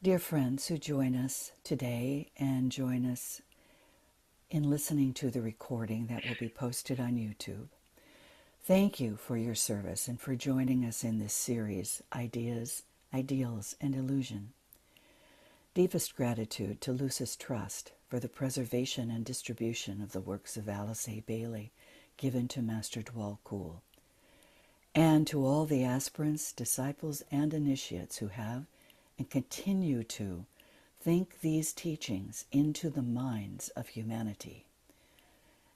Dear friends who join us today and join us in listening to the recording that will be posted on YouTube, thank you for your service and for joining us in this series, Ideas, Ideals, and Illusion. Deepest gratitude to Lucis Trust for the preservation and distribution of the works of Alice A. Bailey given to Master Dwal Kul, and to all the aspirants, disciples, and initiates who have and continue to think these teachings into the minds of humanity.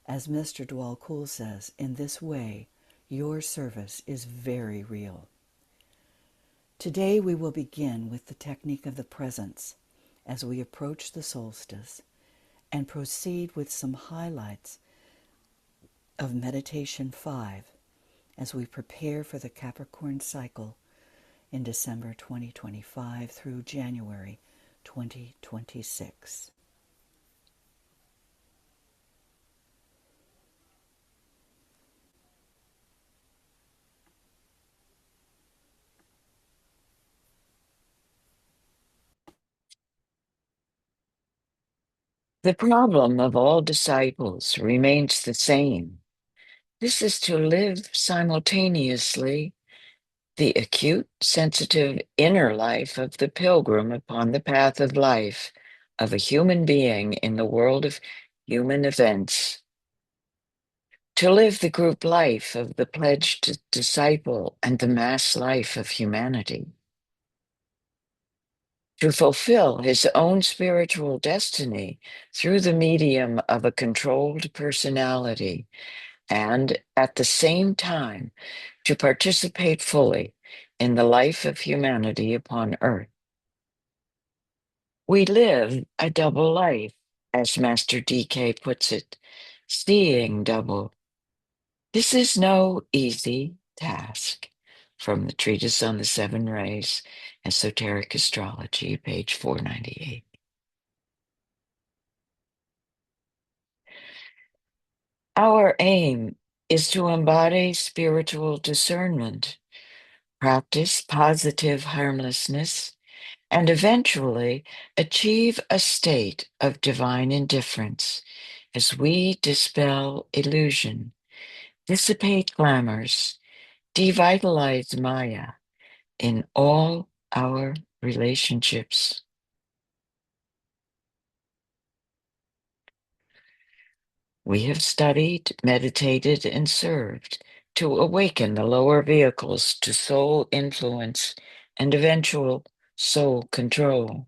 As Mr. Dwal Kul says, in this way, your service is very real. Today we will begin with the technique of the presence as we approach the solstice and proceed with some highlights of Meditation 5 as we prepare for the Capricorn cycle in December 2025 through January 2026. The problem of all disciples remains the same. This is to live simultaneously the acute, sensitive inner life of the pilgrim upon the path of life of a human being in the world of human events, to live the group life of the pledged disciple and the mass life of humanity, to fulfill his own spiritual destiny through the medium of a controlled personality, and at the same time to participate fully in the life of humanity upon earth. We live a double life, as Master DK puts it, seeing double. This is no easy task. From the Treatise on the Seven Rays, Esoteric Astrology, page 498. Our aim is to embody spiritual discernment, practice positive harmlessness, and eventually achieve a state of divine indifference as we dispel illusion, dissipate glamours, devitalize Maya in all our relationships. We have studied, meditated, and served to awaken the lower vehicles to soul influence and eventual soul control.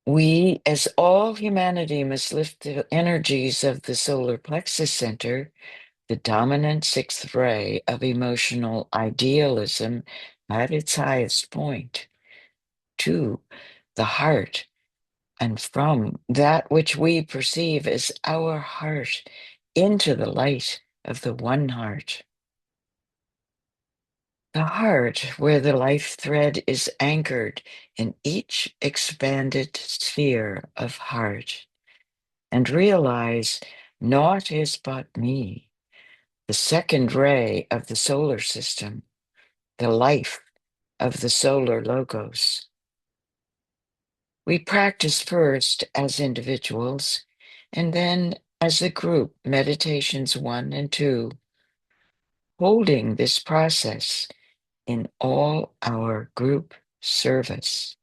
We, as all humanity, must lift the energies of the solar plexus center, the dominant sixth ray of emotional idealism at its highest point, to the heart, and from that which we perceive as our heart into the light of the one heart. The heart, where the life thread is anchored in each expanded sphere of heart, and realize naught is but me, the second ray of the solar system, the life of the solar logos. We practice first as individuals, and then as a group, meditations 1 and 2, holding this process in all our group service.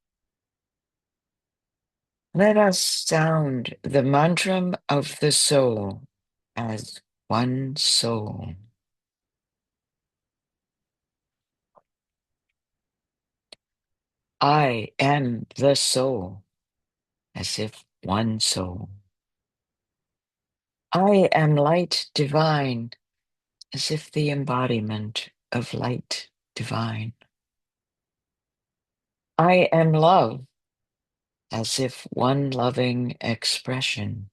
Let us sound the mantra of the soul as one soul. I am the soul, as if one soul. I am light divine, as if the embodiment of light divine. I am love, as if one loving expression.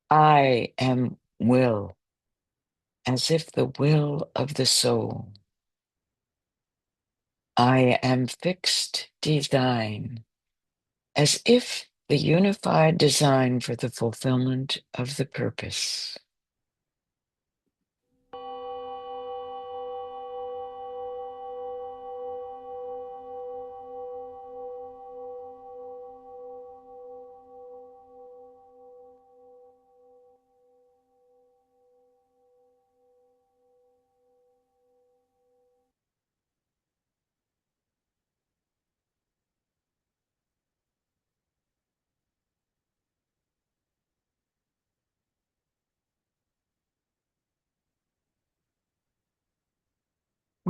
I am will, as if the will of the soul. I am fixed design, as if the unified design for the fulfillment of the purpose.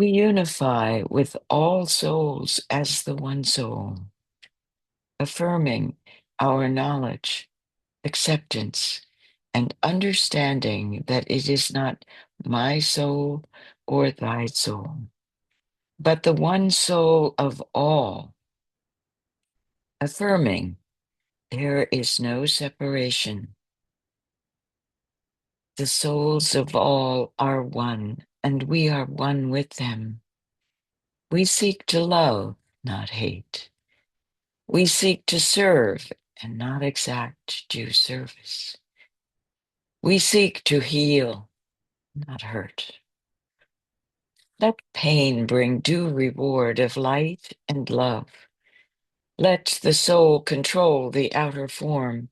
we unify with all souls as the one soul, affirming our knowledge, acceptance, and understanding that it is not my soul or thy soul, but the one soul of all, affirming there is no separation. The souls of all are one, and we are one with them. We seek to love, not hate. We seek to serve and not exact due service. We seek to heal, not hurt. Let pain bring due reward of light and love. Let the soul control the outer form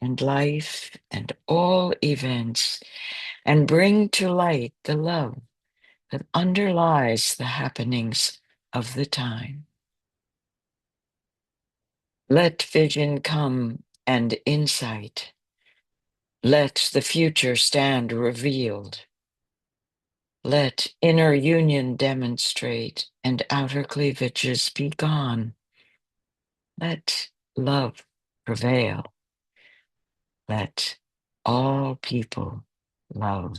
and life and all events, and bring to light the love that underlies the happenings of the time. Let vision come and insight. Let the future stand revealed. Let inner union demonstrate and outer cleavages be gone. Let love prevail. Let all people love.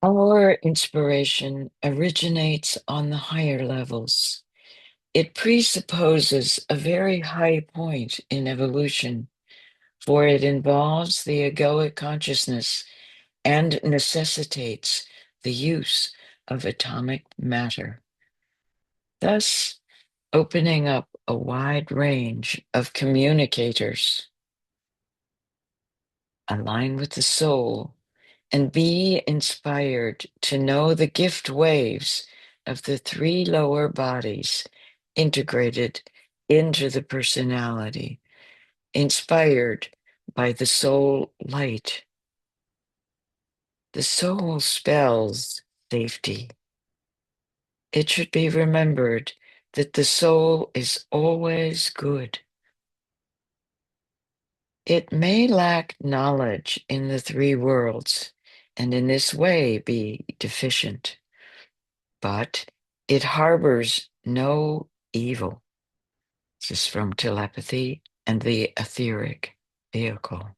Our inspiration originates on the higher levels. It presupposes a very high point in evolution, for it involves the egoic consciousness and necessitates the use of atomic matter, thus opening up a wide range of communicators. Align with the soul and be inspired to know the gift waves of the three lower bodies integrated into the personality, inspired by the soul light. The soul spells safety. It should be remembered that the soul is always good. It may lack knowledge in the three worlds, and in this way be deficient, but it harbors no evil. This is from telepathy and the etheric vehicle.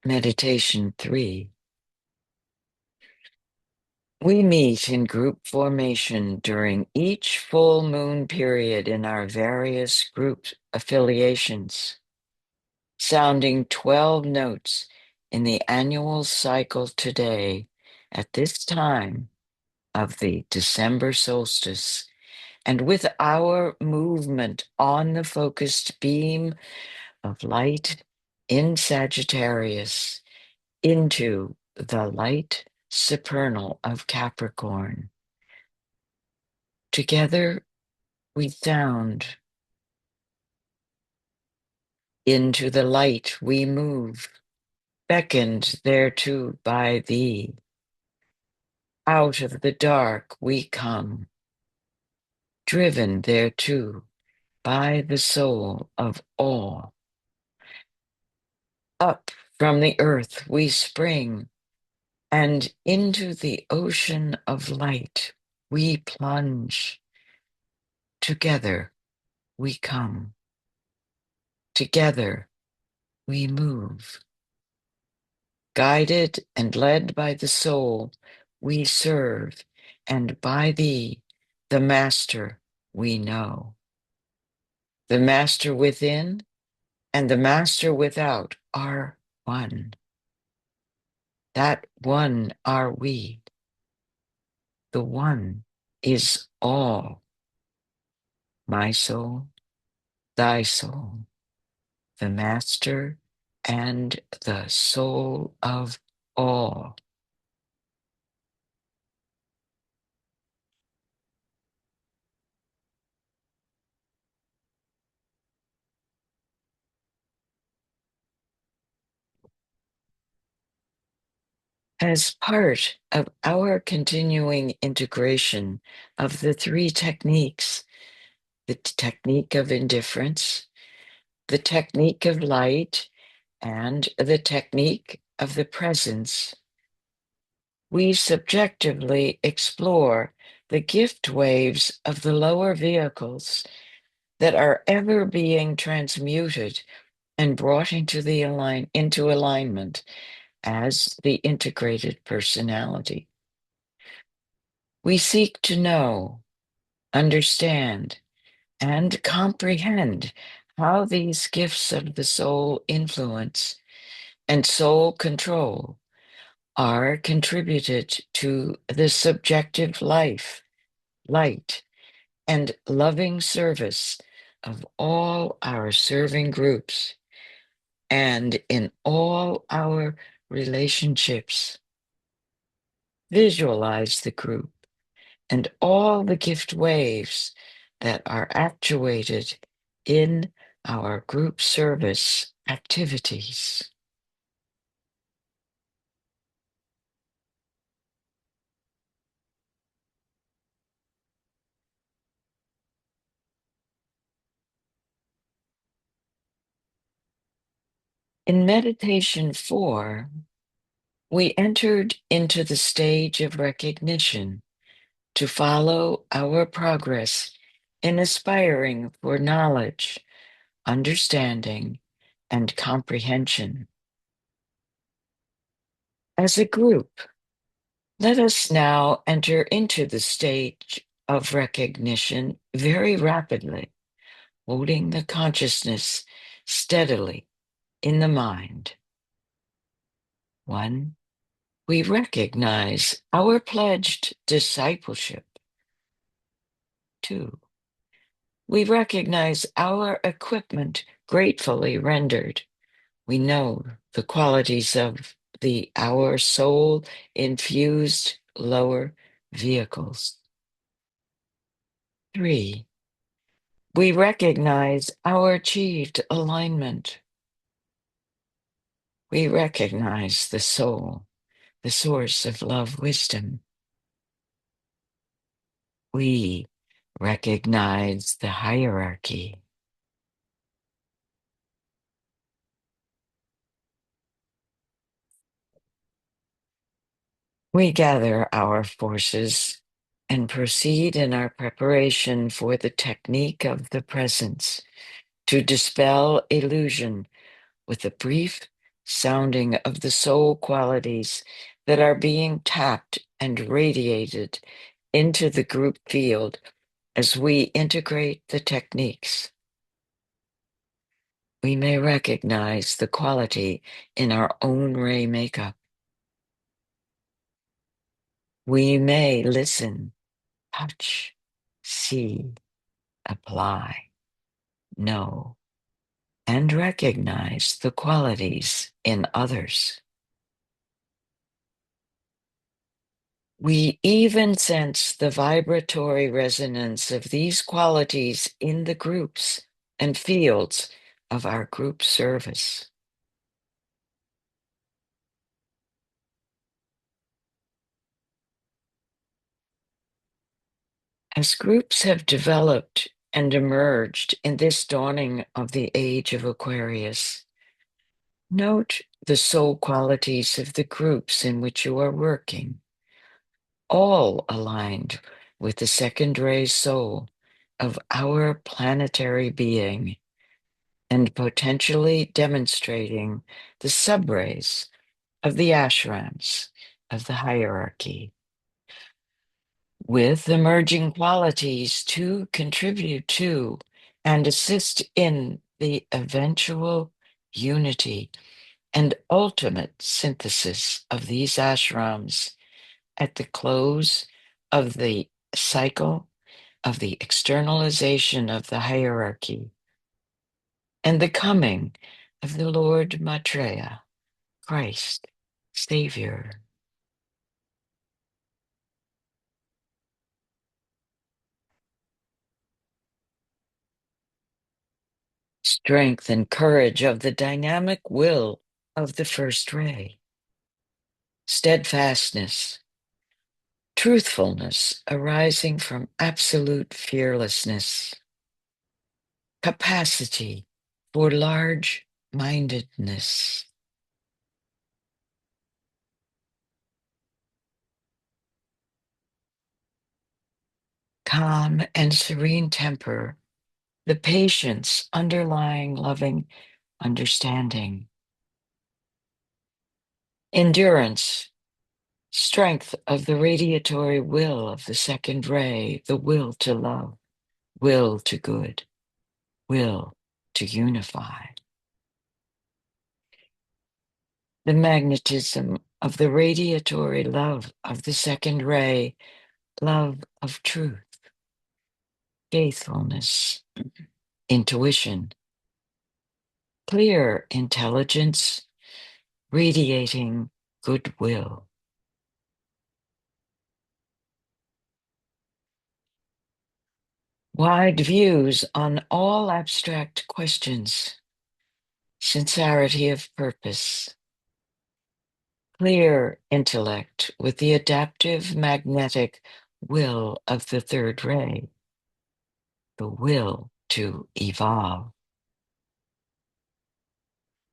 Meditation 3. We meet in group formation during each full moon period in our various group affiliations, sounding 12 notes in the annual cycle today at this time of the December solstice, and with our movement on the focused beam of light in Sagittarius into the light supernal of Capricorn. Together we sound. Into the light we move, beckoned thereto by thee. Out of the dark we come, driven thereto by the soul of all. Up from the earth we spring, and into the ocean of light we plunge. Together we come, together we move. Guided and led by the soul, we serve, and by thee, the Master, we know. The Master within and the Master without are one. That one are we. The one is all. My soul, thy soul, the Master, and the soul of all. As part of our continuing integration of the three techniques, the technique of indifference, the technique of light, and the technique of the presence, we subjectively explore the gift waves of the lower vehicles that are ever being transmuted and brought into alignment as the integrated personality. We seek to know, understand, and comprehend how these gifts of the soul influence and soul control are contributed to the subjective life, light, and loving service of all our serving groups and in all our relationships. Visualize the group and all the gift waves that are actuated in our group service activities. In meditation 4, we entered into the stage of recognition to follow our progress in aspiring for knowledge, understanding, and comprehension. As a group, let us now enter into the stage of recognition very rapidly, holding the consciousness steadily in the mind. 1. We recognize our pledged discipleship. 2. We recognize our equipment gratefully rendered. We know the qualities of our soul infused lower vehicles. 3. We recognize our achieved alignment. We recognize the soul, the source of love wisdom. We recognize the hierarchy. We gather our forces and proceed in our preparation for the technique of the presence to dispel illusion with a brief sounding of the soul qualities that are being tapped and radiated into the group field as we integrate the techniques. We may recognize the quality in our own ray makeup. We may listen, touch, see, apply, know, and recognize the qualities in others. We even sense the vibratory resonance of these qualities in the groups and fields of our group service. As groups have developed and emerged in this dawning of the age of Aquarius, note the soul qualities of the groups in which you are working, all aligned with the second ray soul of our planetary being and potentially demonstrating the subrays of the ashrams of the hierarchy, with emerging qualities to contribute to and assist in the eventual unity and ultimate synthesis of these ashrams at the close of the cycle of the externalization of the hierarchy and the coming of the Lord Maitreya, Christ, Savior. Strength and courage of the dynamic will of the first ray. steadfastness, truthfulness arising from absolute fearlessness, capacity for large mindedness, calm and serene temper, the patience underlying loving understanding, endurance, strength of the radiatory will of the second ray, the will to love, will to good, will to unify, the magnetism of the radiatory love of the second ray, love of truth, faithfulness, intuition, clear intelligence, radiating goodwill. Wide views on all abstract questions, sincerity of purpose, clear intellect with the adaptive magnetic will of the third ray, the will to evolve,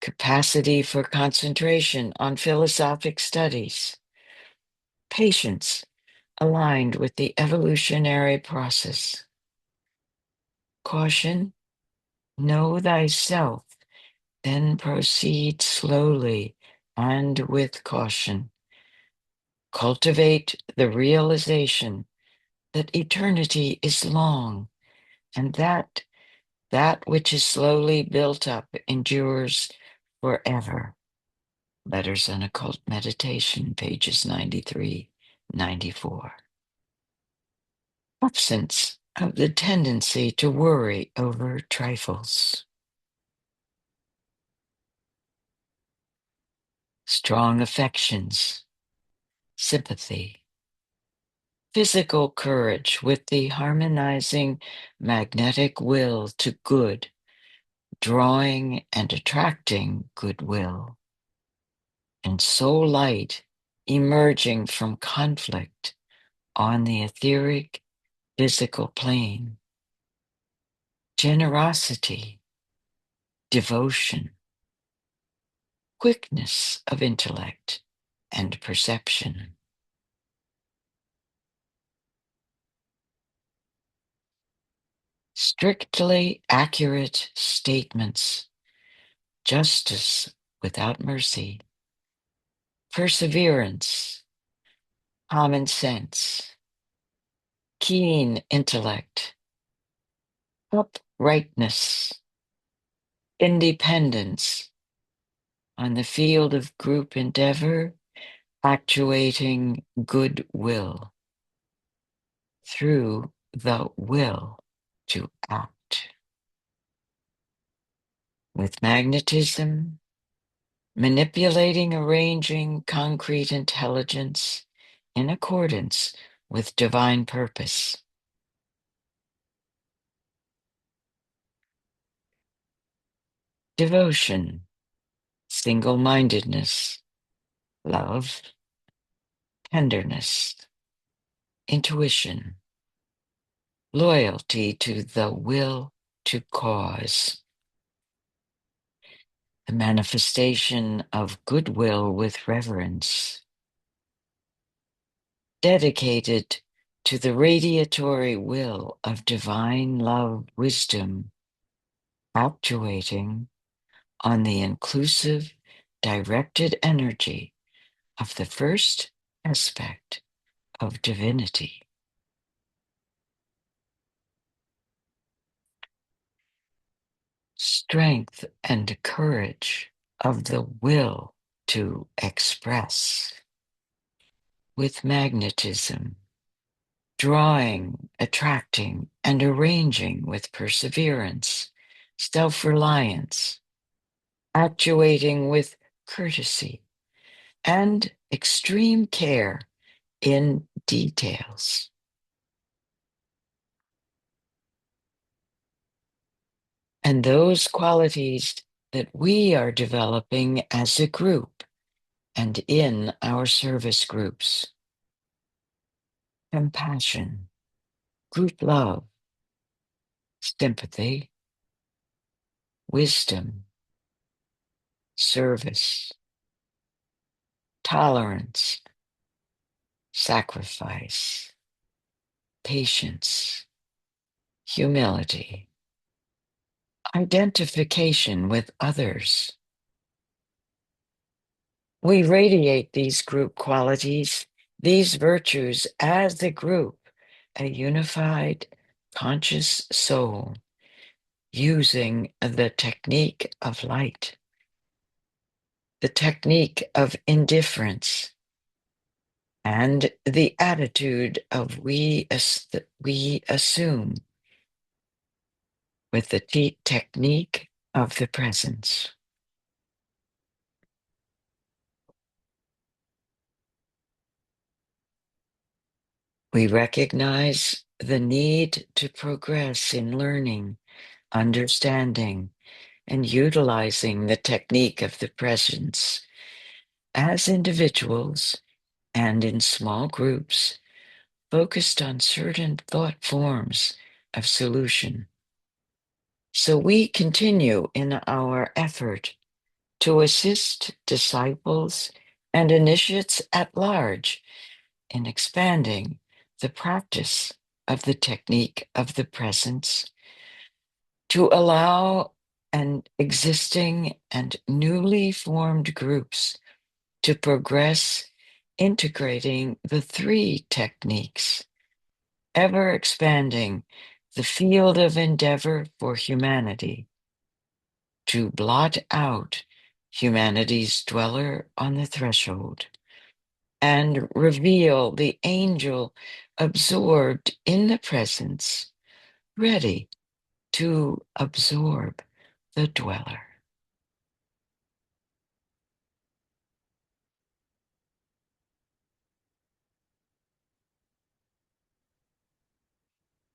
capacity for concentration on philosophic studies, patience aligned with the evolutionary process, caution, know thyself, then proceed slowly and with caution. Cultivate the realization that eternity is long and that which is slowly built up endures forever. Letters on Occult Meditation, pages 93, 94. Absence of the tendency to worry over trifles. Strong affections, sympathy, physical courage with the harmonizing magnetic will to good, drawing and attracting goodwill, and soul light emerging from conflict on the etheric physical plane, generosity, devotion, quickness of intellect and perception, strictly accurate statements, justice without mercy, perseverance, common sense, keen intellect, uprightness, independence on the field of group endeavor, actuating goodwill through the will to act. With magnetism, manipulating, arranging concrete intelligence in accordance with divine purpose. Devotion, single-mindedness, love, tenderness, intuition, loyalty to the will to cause, the manifestation of goodwill with reverence, dedicated to the radiatory will of divine love wisdom, actuating on the inclusive, directed energy of the first aspect of divinity. Strength and courage of the will to express with magnetism, drawing, attracting, and arranging with perseverance, self-reliance, actuating with courtesy and extreme care in details. And those qualities that we are developing as a group and in our service groups. Compassion, group love, sympathy, wisdom, service, tolerance, sacrifice, patience, humility, identification with others. We radiate these group qualities, these virtues as a group, a unified, conscious soul, using the technique of light, the technique of indifference, and the attitude of we assume with the technique of the presence. We recognize the need to progress in learning, understanding, and utilizing the technique of the presence as individuals and in small groups focused on certain thought forms of solution. So we continue in our effort to assist disciples and initiates at large in expanding the practice of the technique of the presence to allow an existing and newly formed groups to progress integrating the three techniques, ever expanding the field of endeavor for humanity to blot out humanity's dweller on the threshold and reveal the angel absorbed in the presence, ready to absorb the dweller.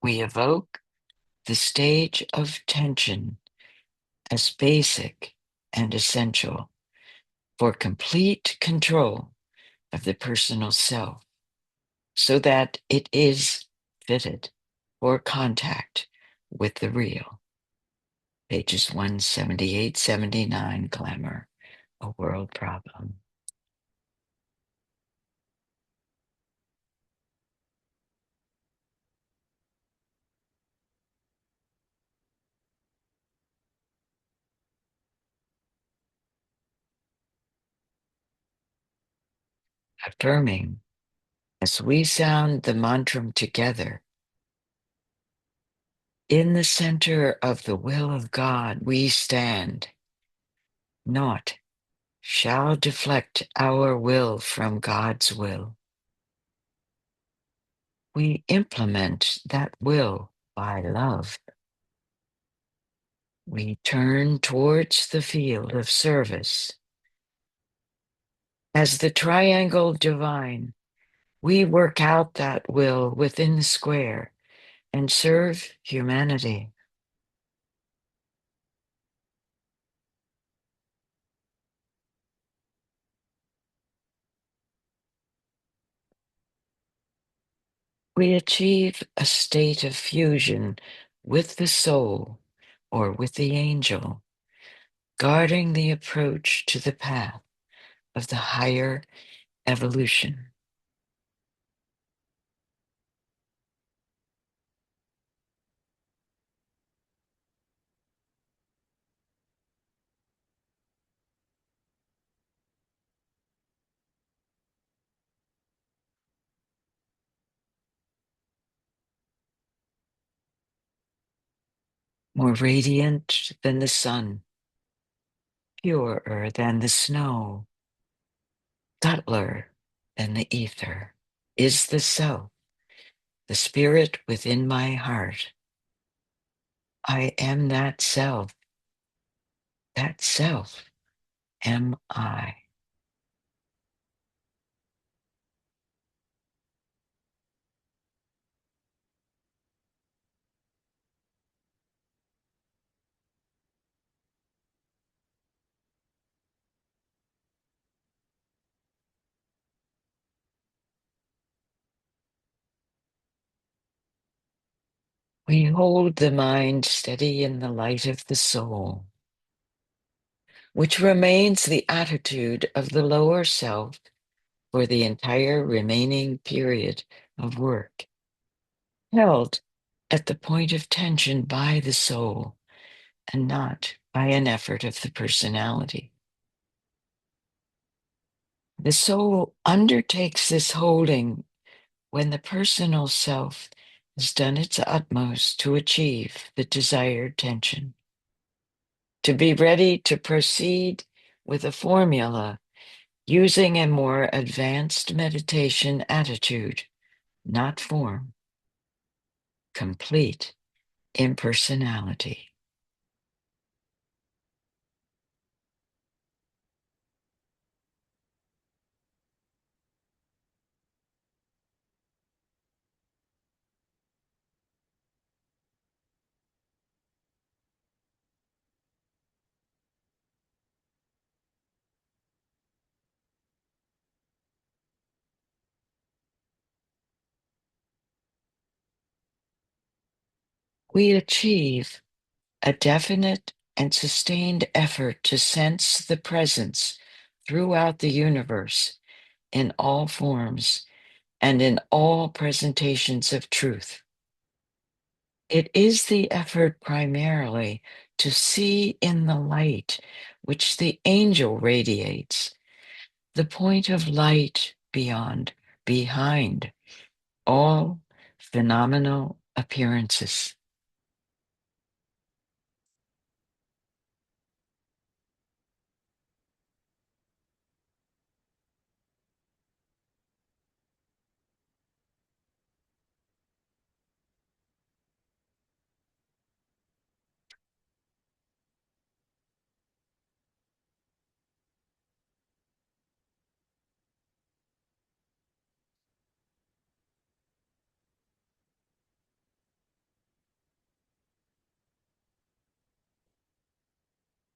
We evoke the stage of tension as basic and essential for complete control of the personal self, so that it is fitted for contact with the real. Pages 178, 79, Glamour, a World Problem. Affirming, as we sound the mantra together, in the center of the will of God we stand, naught shall deflect our will from God's will. We implement that will by love. We turn towards the field of service. As the triangle divine, we work out that will within the square and serve humanity. We achieve a state of fusion with the soul or with the angel, guarding the approach to the path of the higher evolution. More radiant than the sun, purer than the snow, subtler than the ether, is the self, the spirit within my heart. I am that self am I. We hold the mind steady in the light of the soul, which remains the attitude of the lower self for the entire remaining period of work, held at the point of tension by the soul and not by an effort of the personality. The soul undertakes this holding when the personal self has done its utmost to achieve the desired tension, to be ready to proceed with a formula using a more advanced meditation attitude, not form, complete impersonality. We achieve a definite and sustained effort to sense the presence throughout the universe in all forms and in all presentations of truth. It is the effort primarily to see in the light which the angel radiates, the point of light behind all phenomenal appearances.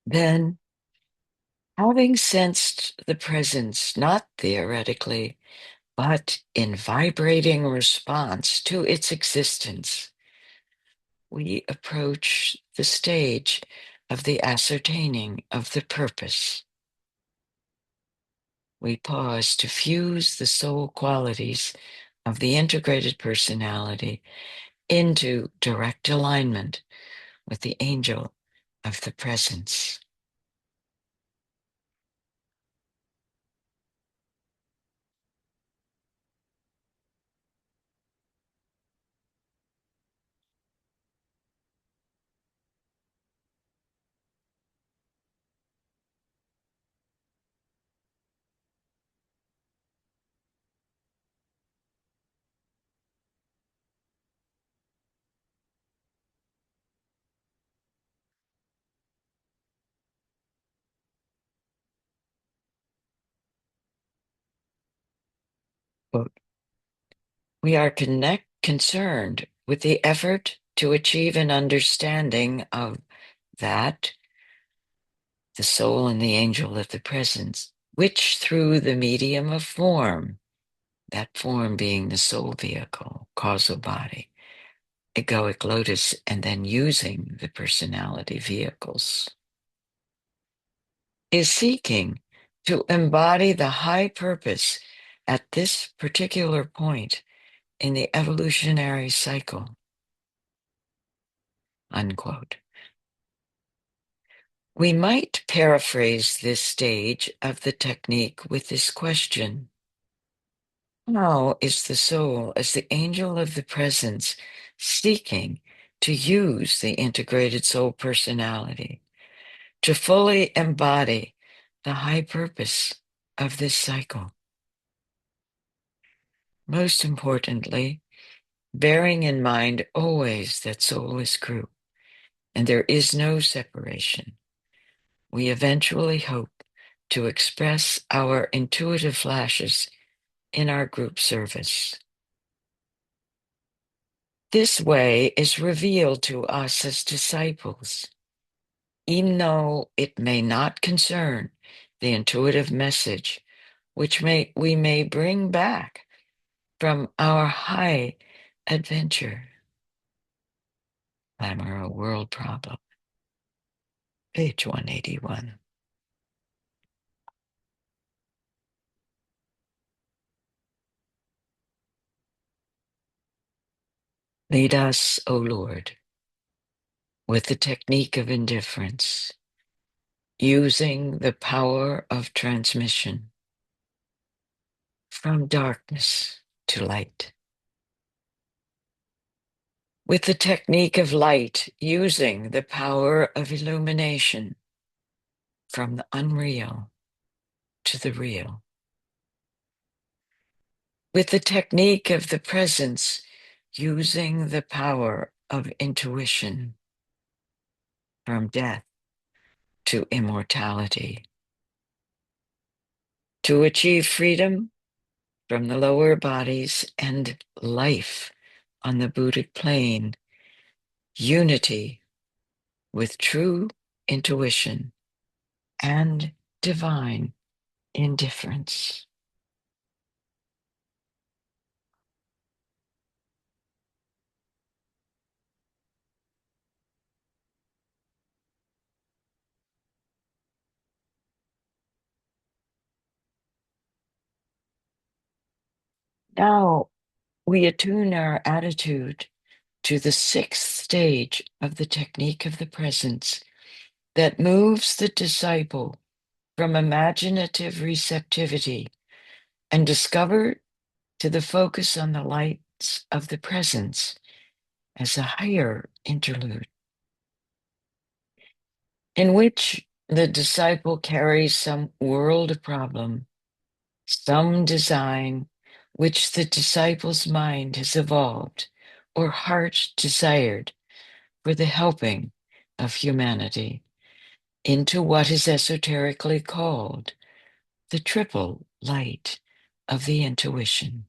Then, having sensed the presence, not theoretically, but in vibrating response to its existence, we approach the stage of the ascertaining of the purpose. We pause to fuse the soul qualities of the integrated personality into direct alignment with the angel of the presence. Quote, we are concerned with the effort to achieve an understanding of that, the soul and the angel of the presence, which through the medium of form, that form being the soul vehicle, causal body, egoic lotus, and then using the personality vehicles, is seeking to embody the high purpose at this particular point in the evolutionary cycle. Unquote. We might paraphrase this stage of the technique with this question: how is the soul, as the angel of the presence, seeking to use the integrated soul personality to fully embody the high purpose of this cycle? Most importantly, bearing in mind always that soul is group and there is no separation, we eventually hope to express our intuitive flashes in our group service. This way is revealed to us as disciples, even though it may not concern the intuitive message which we may bring back from our high adventure. Glamour, a world problem. Page 181. Lead us, O Lord, with the technique of indifference, using the power of transmission from darkness to light. With the technique of light, using the power of illumination from the unreal to the real. With the technique of the presence, using the power of intuition from death to immortality. To achieve freedom from the lower bodies and life on the Buddhic plane, unity with true intuition and divine indifference. Now we attune our attitude to the sixth stage of the technique of the presence that moves the disciple from imaginative receptivity and discover to the focus on the lights of the presence as a higher interlude, in which the disciple carries some world problem, some design which the disciple's mind has evolved or heart desired for the helping of humanity, into what is esoterically called the triple light of the intuition.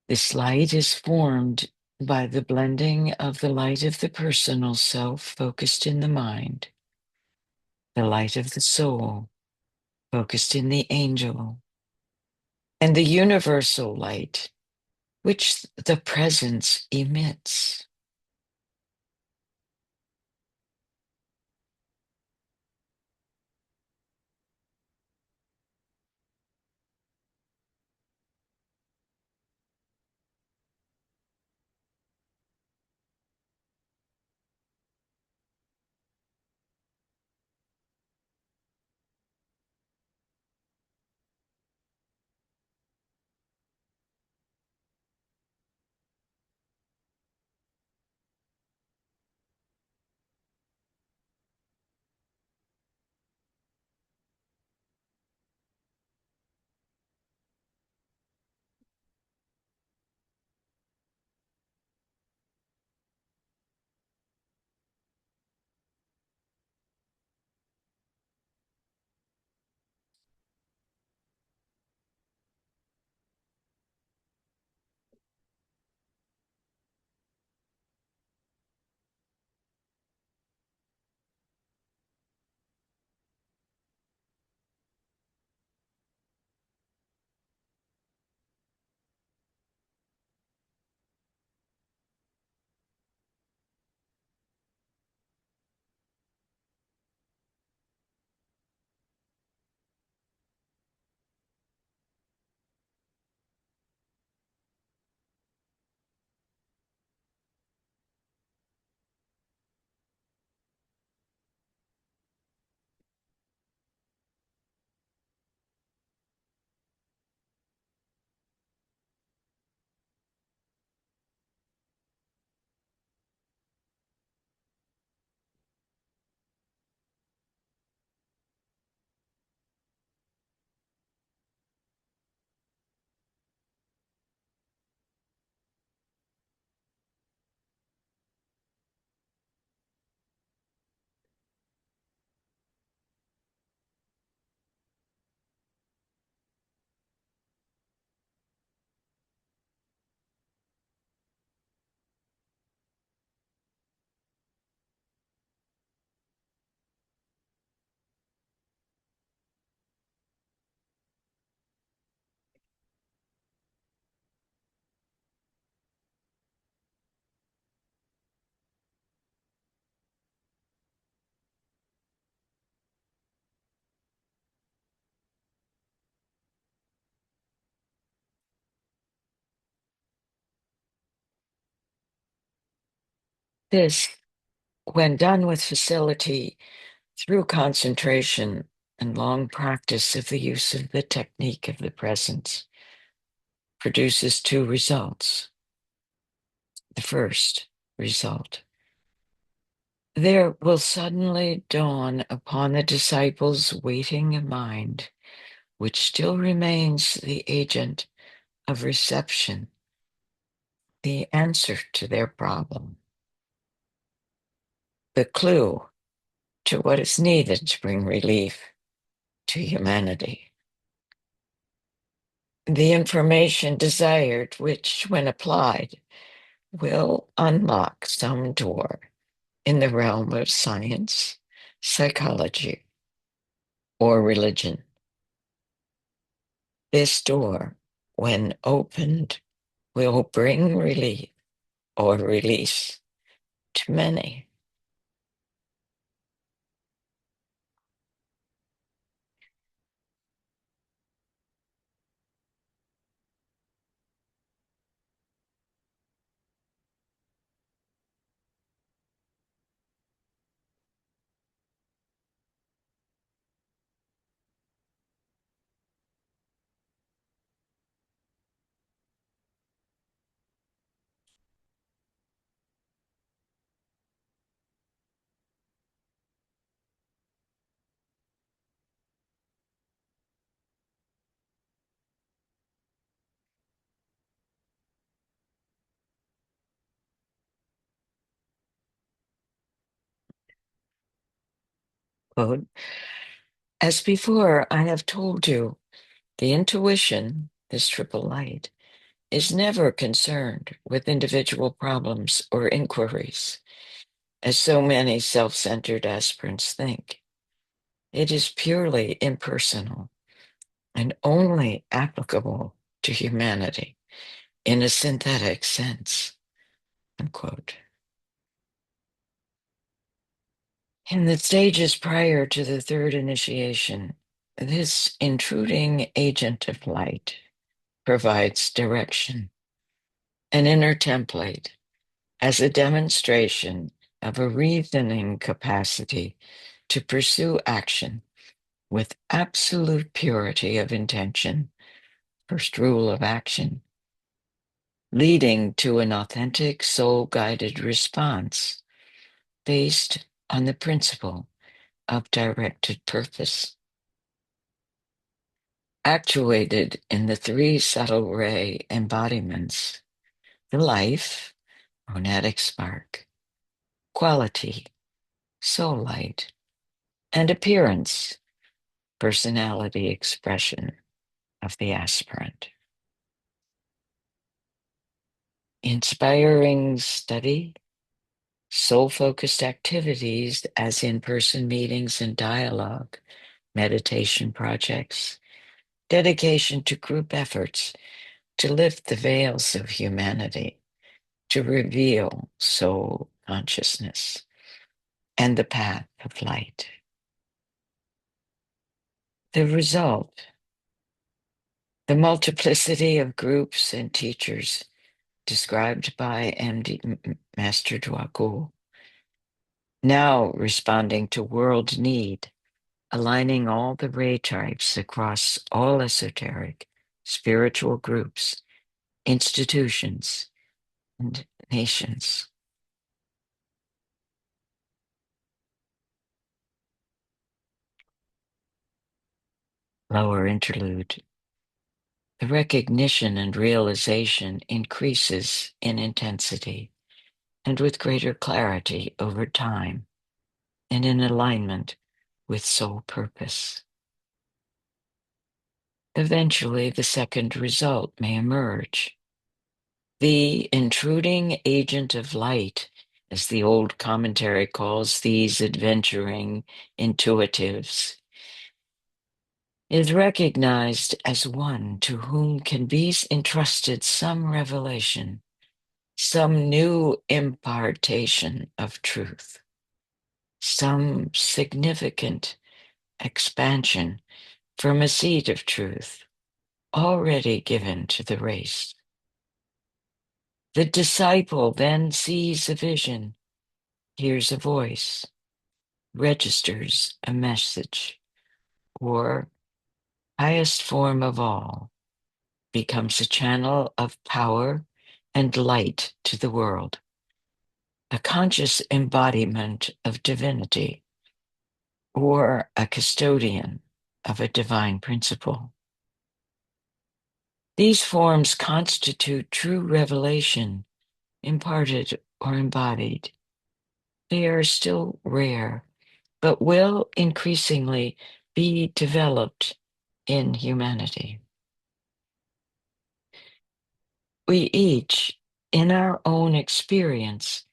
This light is formed by the blending of the light of the personal self focused in the mind, the light of the soul focused in the angel, and the universal light which the presence emits. This, when done with facility through concentration and long practice of the use of the technique of the presence, produces two results. The first result: there will suddenly dawn upon the disciple's waiting mind, which still remains the agent of reception, the answer to their problem, the clue to what is needed to bring relief to humanity, the information desired, which, when applied, will unlock some door in the realm of science, psychology, or religion. This door, when opened, will bring relief or release to many. Quote, as before I have told you, the intuition, this triple light, is never concerned with individual problems or inquiries, as so many self-centered aspirants think. It is purely impersonal and only applicable to humanity in a synthetic sense. Unquote. In the stages prior to the third initiation, this intruding agent of light provides direction, an inner template, as a demonstration of a reasoning capacity to pursue action with absolute purity of intention, first rule of action, leading to an authentic soul-guided response based on the principle of directed purpose. Actuated in the three subtle ray embodiments, the life, monadic spark, quality, soul light, and appearance, personality expression of the aspirant. Inspiring study, soul-focused activities as in-person meetings and dialogue, meditation projects, dedication to group efforts to lift the veils of humanity, to reveal soul consciousness and the path of light. The result: the multiplicity of groups and teachers described by MD Master Dwaku, now responding to world need, aligning all the ray types across all esoteric, spiritual groups, institutions, and nations. Lower interlude. The recognition and realization increases in intensity and with greater clarity over time and in alignment with soul purpose. Eventually, the second result may emerge. The intruding agent of light, as the old commentary calls these adventuring intuitives, is recognized as one to whom can be entrusted some revelation, some new impartation of truth, some significant expansion from a seed of truth already given to the race. The disciple then sees a vision hears a voice, registers a message, or, highest form of all, becomes a channel of power and light to the world, a conscious embodiment of divinity, or a custodian of a divine principle. These forms constitute true revelation, imparted or embodied. They are still rare, but will increasingly be developed in humanity. We each, in our own experience,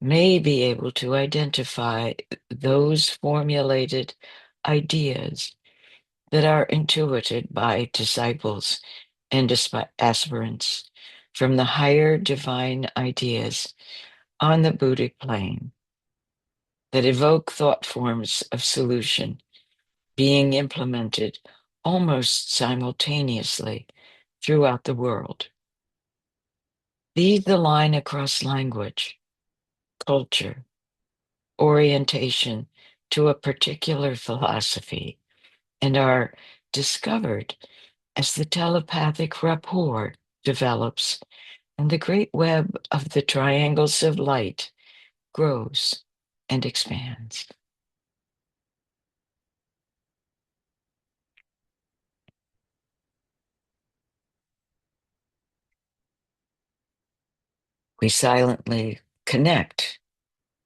may be able to identify those formulated ideas that are intuited by disciples and aspirants from the higher divine ideas on the Buddhic plane that evoke thought forms of solution being implemented almost simultaneously throughout the world. These align across language, culture, orientation to a particular philosophy, and are discovered as the telepathic rapport develops and the great web of the triangles of light grows and expands. We silently connect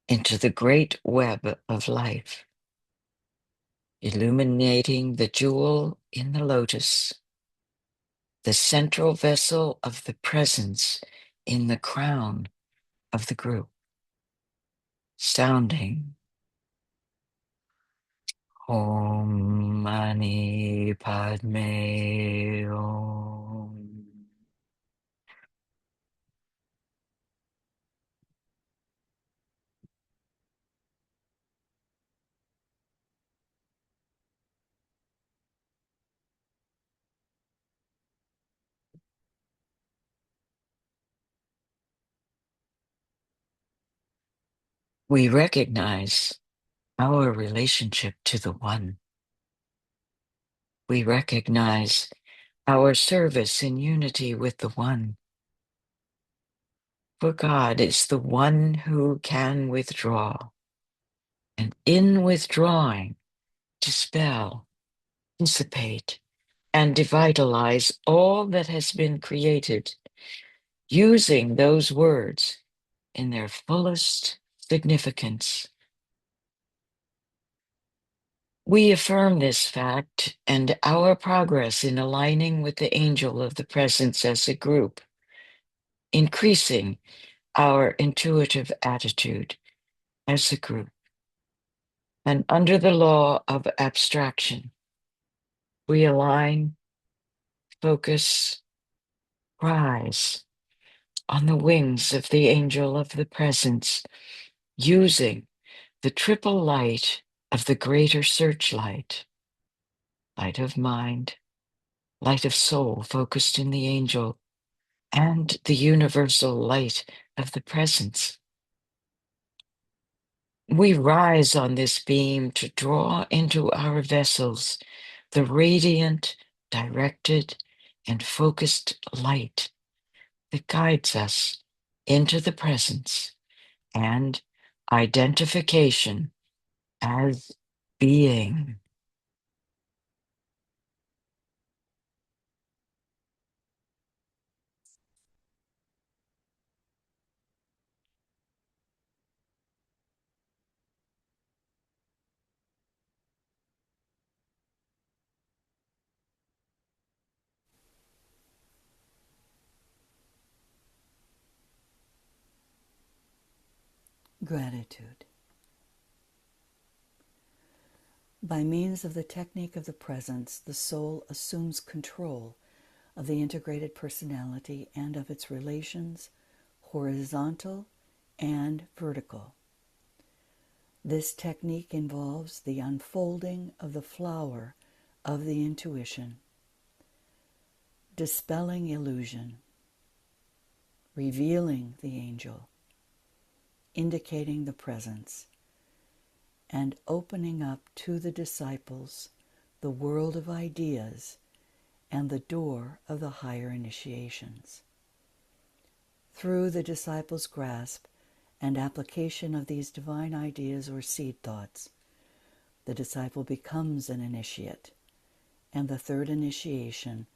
into the great web of life, illuminating the jewel in the lotus, the central vessel of the presence in the crown of the group, sounding Om Mani Padme Om. We recognize our relationship to the One. We recognize our service in unity with the One. For God is the one who can withdraw, and in withdrawing, dispel, dissipate, and devitalize all that has been created, using those words in their fullest significance. We affirm this fact and our progress in aligning with the angel of the presence as a group, increasing our intuitive attitude as a group. And under the law of abstraction, we align, focus, rise on the wings of the angel of the presence, using the triple light of the greater searchlight, light of mind, light of soul focused in the angel, and the universal light of the presence. We rise on this beam to draw into our vessels the radiant, directed, and focused light that guides us into the presence and identification as being. Gratitude. By means of the technique of the presence, the soul assumes control of the integrated personality and of its relations, horizontal and vertical. This technique involves the unfolding of the flower of the intuition, dispelling illusion, revealing the angel, indicating the presence, and opening up to the disciples the world of ideas and the door of the higher initiations. Through the disciples' grasp and application of these divine ideas or seed thoughts, the disciple becomes an initiate, and the third initiation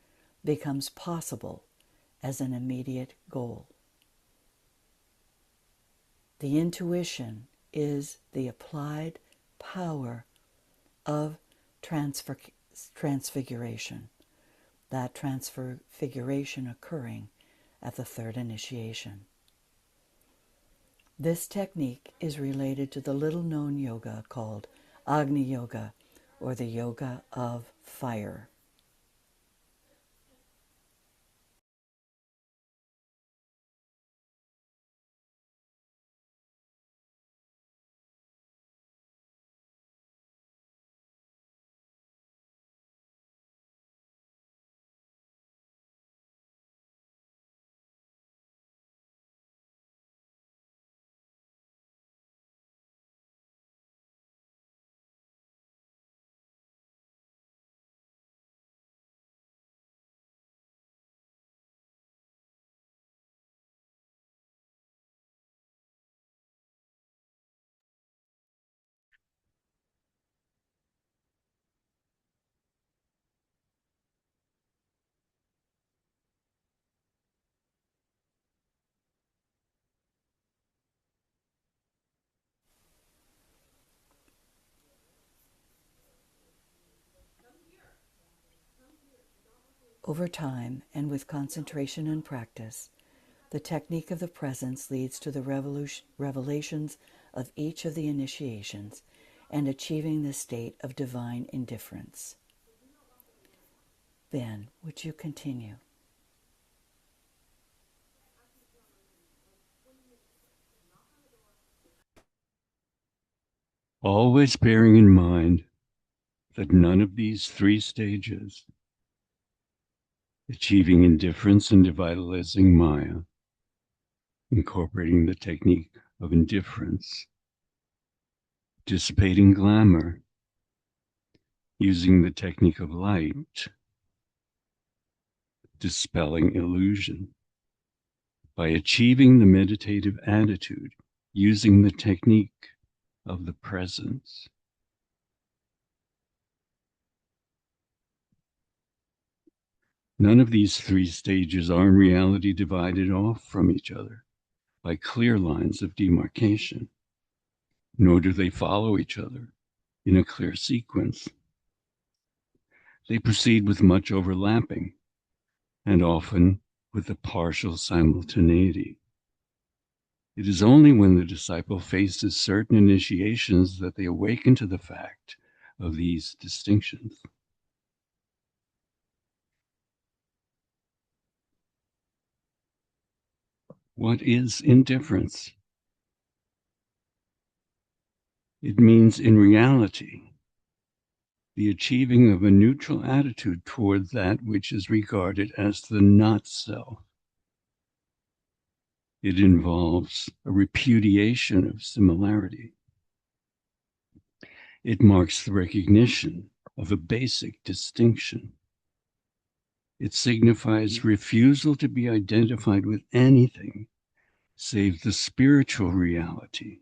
becomes possible as an immediate goal. The intuition is the applied power of transfiguration, that transfiguration occurring at the third initiation. This technique is related to the little-known yoga called Agni Yoga, or the yoga of fire. Over time, and with concentration and practice, the technique of the presence leads to the revelations of each of the initiations and achieving the state of divine indifference. Ben, would you continue? Always bearing in mind that none of these three stages, achieving indifference and devitalizing Maya, incorporating the technique of indifference, dissipating glamour, using the technique of light, dispelling illusion, by achieving the meditative attitude, using the technique of the presence. None of these three stages are in reality divided off from each other by clear lines of demarcation, nor do they follow each other in a clear sequence. They proceed with much overlapping, and often with a partial simultaneity. It is only when the disciple faces certain initiations that they awaken to the fact of these distinctions. What is indifference? It means, in reality, the achieving of a neutral attitude toward that which is regarded as the not self. It involves a repudiation of similarity. It marks the recognition of a basic distinction. It signifies refusal to be identified with anything save the spiritual reality,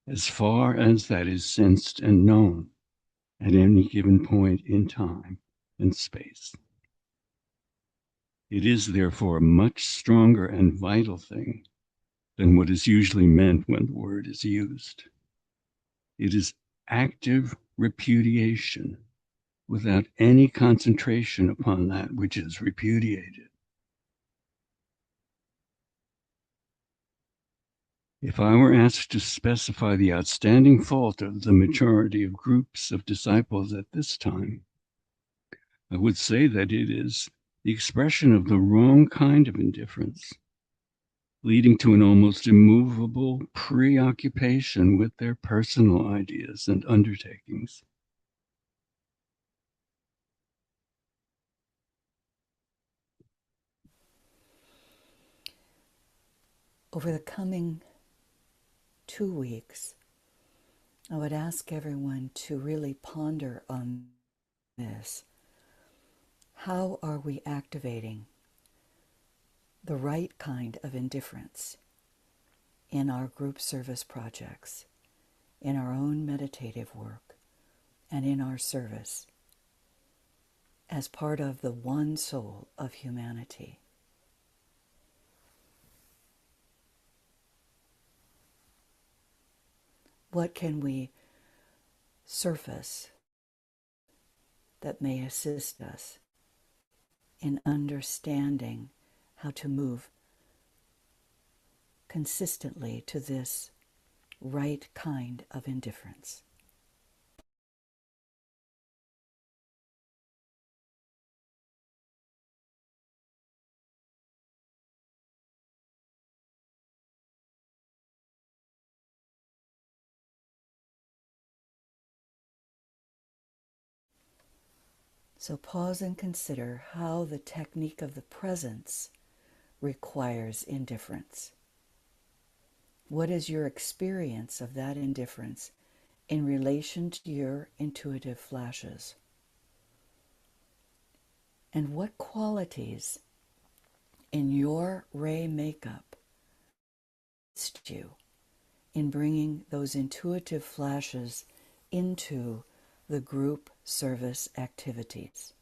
as far as that is sensed and known at any given point in time and space. It is therefore a much stronger and vital thing than what is usually meant when the word is used. It is active repudiation without any concentration upon that which is repudiated. If I were asked to specify the outstanding fault of the majority of groups of disciples at this time, I would say that it is the expression of the wrong kind of indifference, leading to an almost immovable preoccupation with their personal ideas and undertakings. Over the coming 2 weeks, I would ask everyone to really ponder on this. How are we activating the right kind of indifference in our group service projects, in our own meditative work, and in our service as part of the one soul of humanity? What can we surface that may assist us in understanding how to move consistently to this right kind of indifference? So pause and consider how the technique of the presence requires indifference. What is your experience of that indifference in relation to your intuitive flashes? And what qualities in your ray makeup assist you in bringing those intuitive flashes into the group service activities?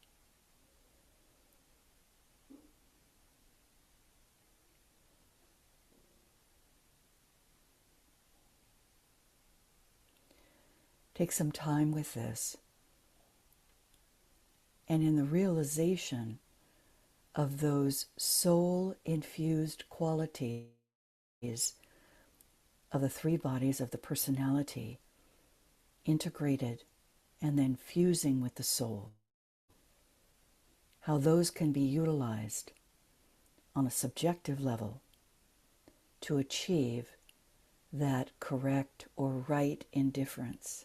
Take some time with this, and in the realization of those soul-infused qualities of the three bodies of the personality, integrated and then fusing with the soul, how those can be utilized on a subjective level to achieve that correct or right indifference.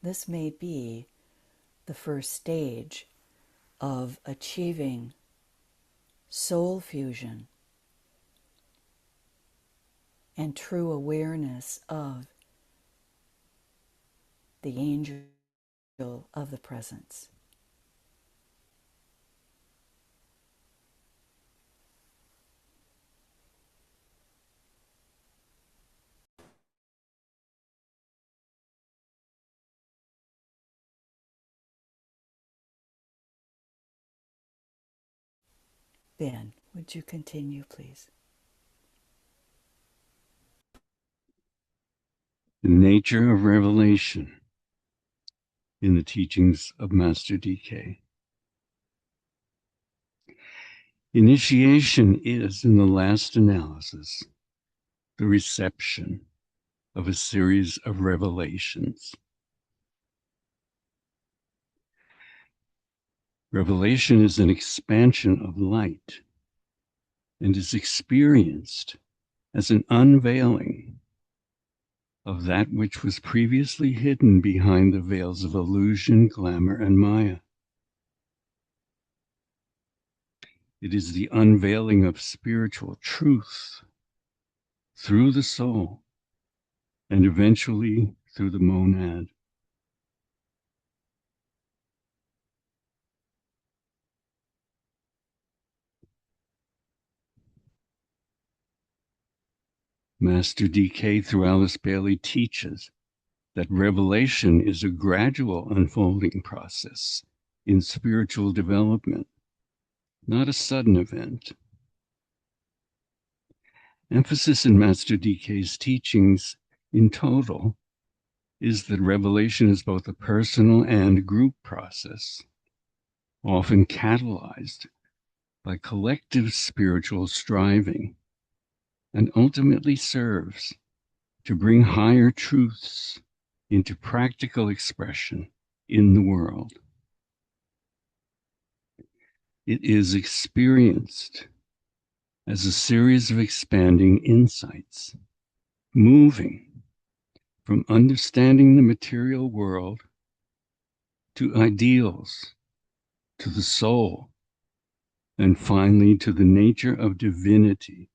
This may be the first stage of achieving soul fusion and true awareness of the angel of the presence. Ben, would you continue, please? The nature of revelation in the teachings of Master DK. Initiation is, in the last analysis, the reception of a series of revelations. Revelation is an expansion of light and is experienced as an unveiling of that which was previously hidden behind the veils of illusion, glamour, and Maya. It is the unveiling of spiritual truth through the soul and eventually through the monad. Master DK through Alice Bailey teaches that revelation is a gradual unfolding process in spiritual development, not a sudden event. Emphasis in Master DK's teachings in total is that revelation is both a personal and group process, often catalyzed by collective spiritual striving, and ultimately serves to bring higher truths into practical expression in the world. It is experienced as a series of expanding insights, moving from understanding the material world to ideals, to the soul, and finally to the nature of divinity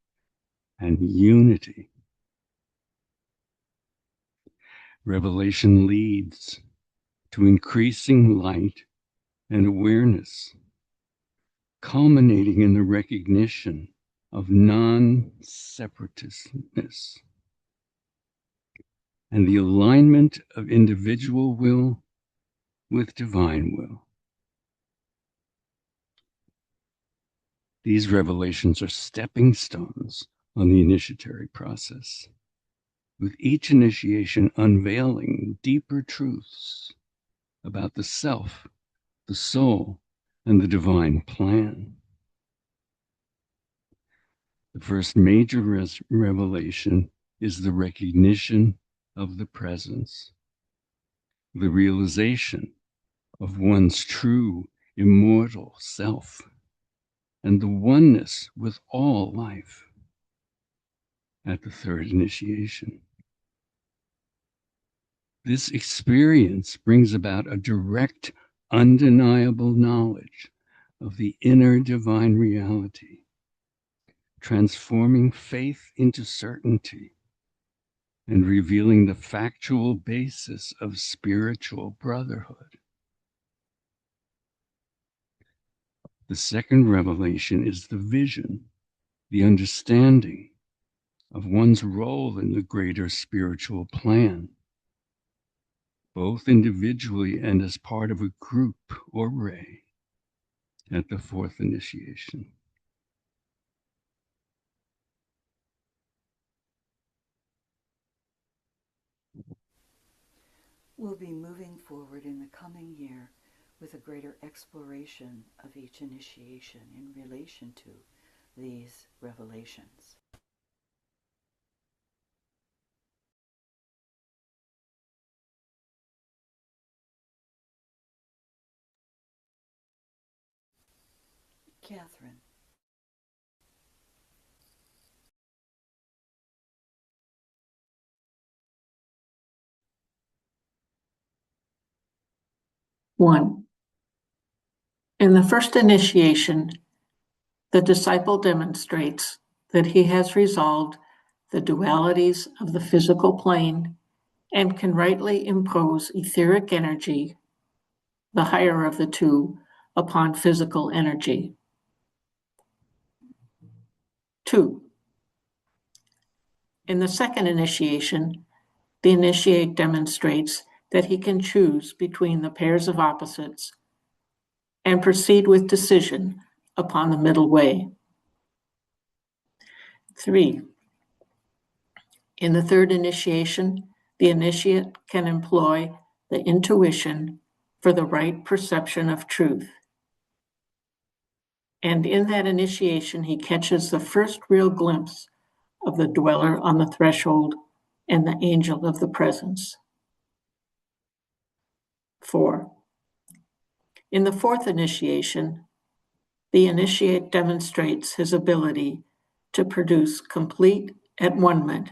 and unity Revelation leads to increasing light and awareness, culminating in the recognition of non-separateness and the alignment of individual will with divine will. These revelations are stepping stones on the initiatory process, with each initiation unveiling deeper truths about the self, the soul, and the divine plan. The first major revelation is the recognition of the presence, the realization of one's true immortal self, and the oneness with all life at the third initiation. This experience brings about a direct, undeniable knowledge of the inner divine reality, transforming faith into certainty and revealing the factual basis of spiritual brotherhood. The second revelation is the vision, the understanding of one's role in the greater spiritual plan, both individually and as part of a group or ray at the fourth initiation. We'll be moving forward in the coming year with a greater exploration of each initiation in relation to these revelations. Catherine. One. In the first initiation, the disciple demonstrates that he has resolved the dualities of the physical plane and can rightly impose etheric energy, the higher of the two, upon physical energy. 2. In the second initiation, the initiate demonstrates that he can choose between the pairs of opposites and proceed with decision upon the middle way. 3. In the third initiation, the initiate can employ the intuition for the right perception of truth. And in that initiation, he catches the first real glimpse of the dweller on the threshold and the angel of the presence. 4. In the fourth initiation, the initiate demonstrates his ability to produce complete at-one-ment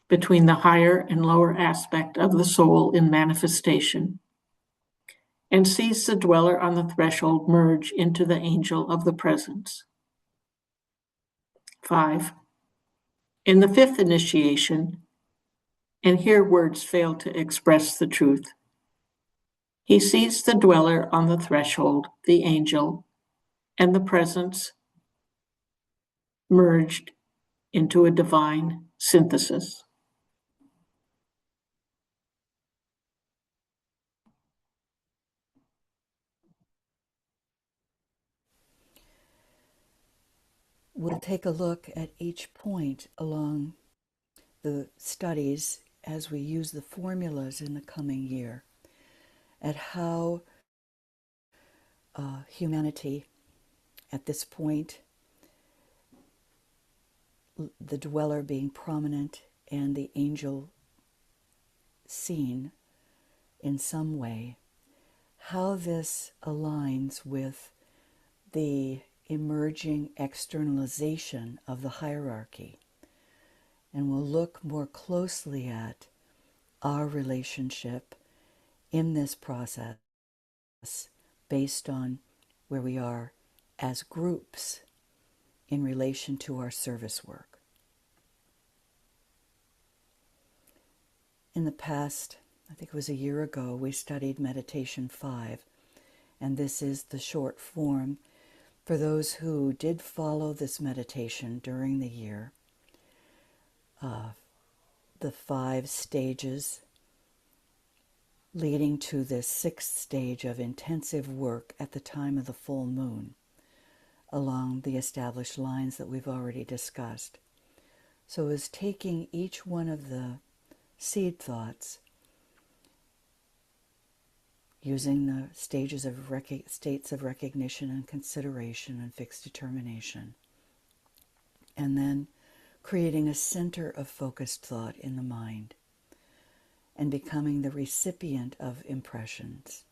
between the higher and lower aspect of the soul in manifestation, and sees the dweller on the threshold merge into the angel of the presence. 5. In the fifth initiation, and here words fail to express the truth, he sees the dweller on the threshold, the angel, and the presence merged into a divine synthesis. We'll take a look at each point along the studies as we use the formulas in the coming year, at how humanity at this point, the dweller being prominent and the angel seen in some way, how this aligns with the emerging externalization of the hierarchy. And we'll look more closely at our relationship in this process based on where we are as groups in relation to our service work. in the past, I think it was a year ago, we studied Meditation 5, and this is the short form for those who did follow this meditation during the year. The 5 stages leading to this 6th stage of intensive work at the time of the full moon, along the established lines that we've already discussed. So it's taking each one of the seed thoughts, using the states of recognition and consideration and fixed determination, and then creating a center of focused thought in the mind and becoming the recipient of impressions,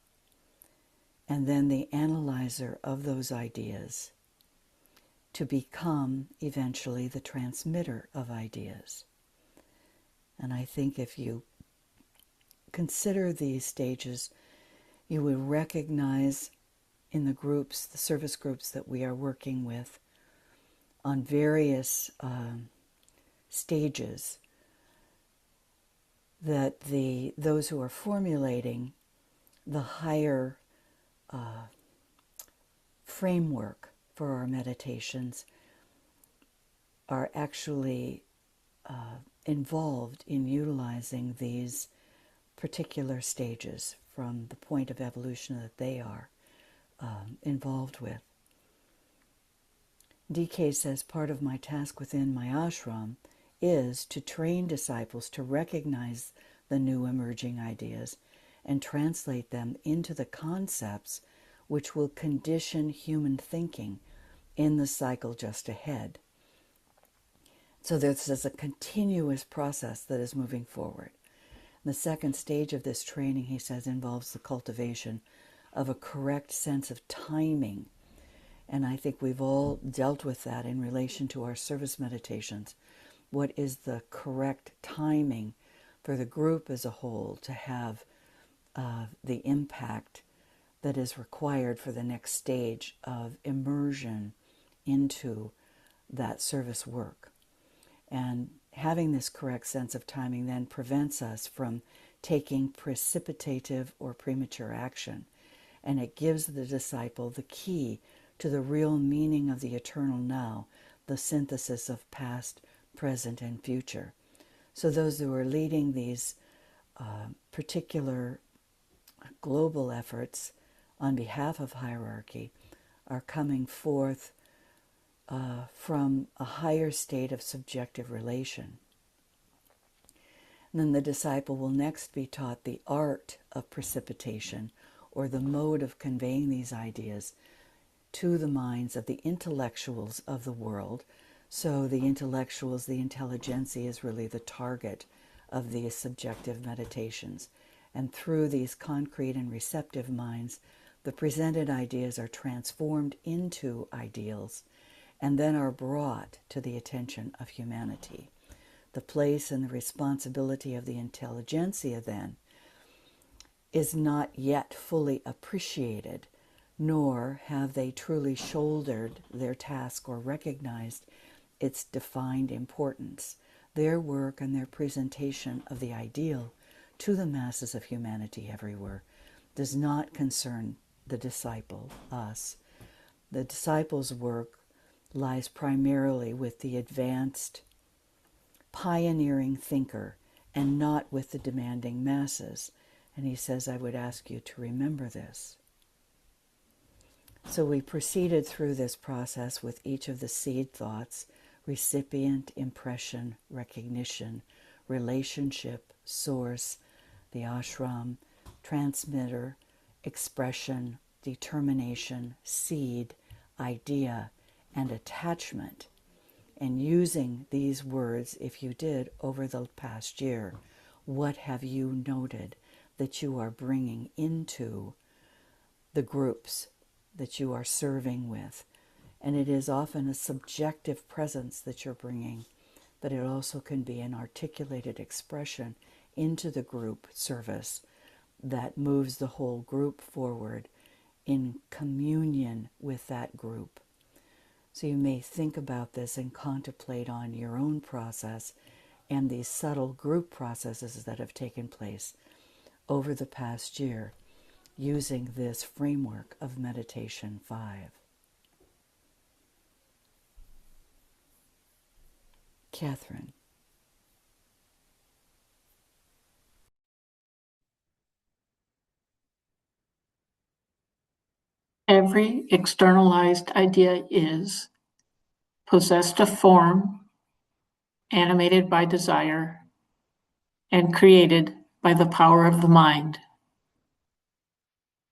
and then the analyzer of those ideas to become eventually the transmitter of ideas. And I think if you consider these stages, you will recognize in the groups, the service groups that we are working with on various stages, that those who are formulating the higher framework for our meditations are actually involved in utilizing these particular stages from the point of evolution that they are involved with. DK says, part of my task within my ashram is to train disciples to recognize the new emerging ideas and translate them into the concepts which will condition human thinking in the cycle just ahead. So this is a continuous process that is moving forward. The 2nd stage of this training, he says, involves the cultivation of a correct sense of timing. And I think we've all dealt with that in relation to our service meditations. What is the correct timing for the group as a whole to have the impact that is required for the next stage of immersion into that service work? And having this correct sense of timing then prevents us from taking precipitative or premature action. And it gives the disciple the key to the real meaning of the eternal now, the synthesis of past, present, and future. So those who are leading these particular global efforts on behalf of hierarchy are coming forth from a higher state of subjective relation. And then the disciple will next be taught the art of precipitation, or the mode of conveying these ideas to the minds of the intellectuals of the world. So the intellectuals, the intelligentsia, is really the target of these subjective meditations. And through these concrete and receptive minds, the presented ideas are transformed into ideals and then are brought to the attention of humanity. The place and the responsibility of the intelligentsia then is not yet fully appreciated, nor have they truly shouldered their task or recognized its defined importance. Their work and their presentation of the ideal to the masses of humanity everywhere does not concern the disciple, us. The disciple's work lies primarily with the advanced, pioneering thinker and not with the demanding masses. And he says, I would ask you to remember this. So we proceeded through this process with each of the seed thoughts: recipient, impression, recognition, relationship, source, the ashram, transmitter, expression, determination, seed, idea, and attachment. And using these words, if you did, over the past year, what have you noted that you are bringing into the groups that you are serving with? And it is often a subjective presence that you're bringing, but it also can be an articulated expression into the group service that moves the whole group forward in communion with that group. So you may think about this and contemplate on your own process and these subtle group processes that have taken place over the past year using this framework of Meditation 5. Catherine. Every externalized idea is possessed of form, animated by desire, and created by the power of the mind.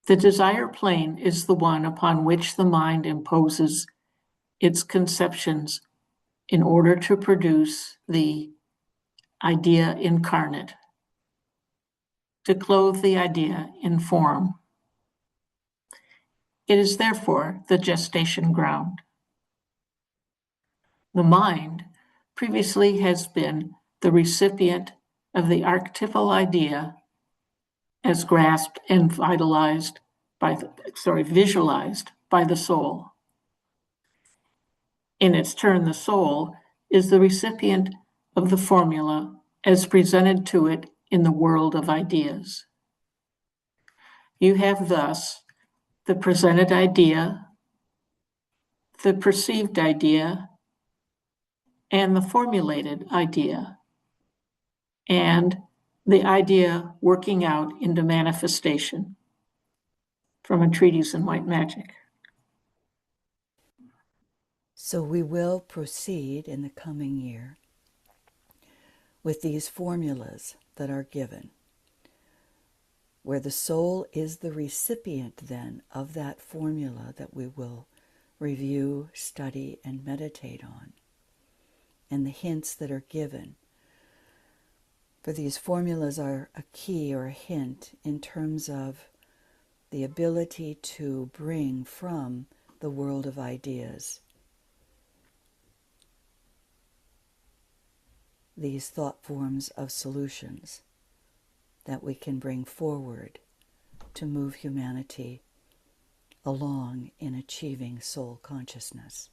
The desire plane is the one upon which the mind imposes its conceptions in order to produce the idea incarnate, to clothe the idea in form. It is therefore the gestation ground. The mind previously has been the recipient of the archetypal idea as grasped and visualized by the soul. In its turn, the soul is the recipient of the formula as presented to it in the world of ideas. You have thus the presented idea, the perceived idea, and the formulated idea, and the idea working out into manifestation, from a treatise in white magic. So we will proceed in the coming year with these formulas that are given, where the soul is the recipient then of that formula that we will review, study, and meditate on, and the hints that are given. For these formulas are a key or a hint in terms of the ability to bring from the world of ideas these thought forms of solutions that we can bring forward to move humanity along in achieving soul consciousness.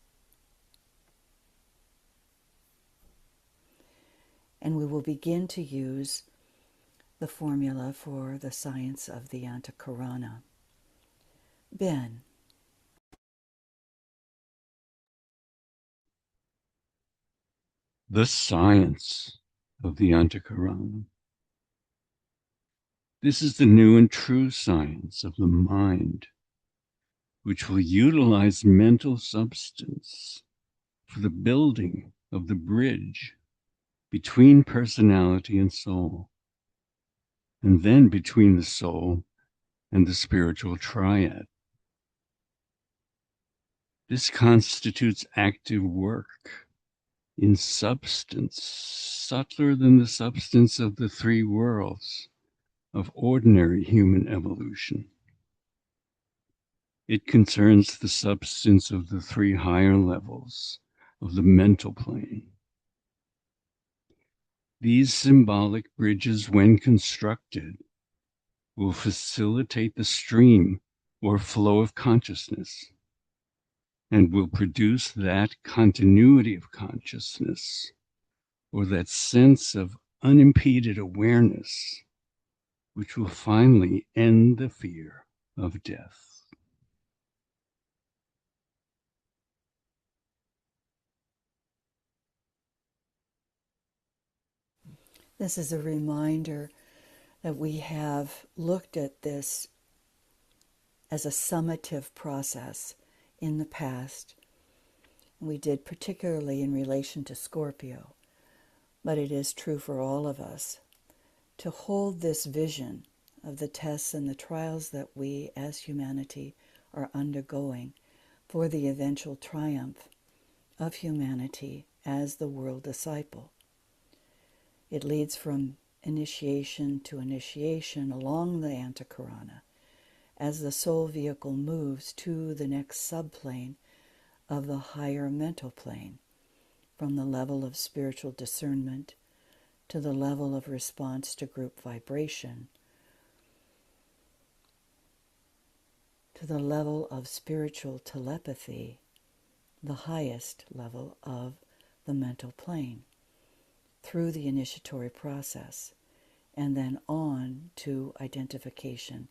And we will begin to use the formula for the science of the Antakarana. Ben. The science of the Antakarana. This is the new and true science of the mind, which will utilize mental substance for the building of the bridge between personality and soul, and then between the soul and the spiritual triad. This constitutes active work in substance, subtler than the substance of the three worlds of ordinary human evolution. It concerns the substance of the three higher levels of the mental plane. These symbolic bridges, when constructed, will facilitate the stream or flow of consciousness and will produce that continuity of consciousness or that sense of unimpeded awareness which will finally end the fear of death. This is a reminder that we have looked at this as a summative process in the past. We did particularly in relation to Scorpio, but it is true for all of us to hold this vision of the tests and the trials that we as humanity are undergoing for the eventual triumph of humanity as the world disciple. It leads from initiation to initiation along the Antakarana as the soul vehicle moves to the next subplane of the higher mental plane, from the level of spiritual discernment to the level of response to group vibration, to the level of spiritual telepathy, the highest level of the mental plane. through the initiatory process, and then on to identification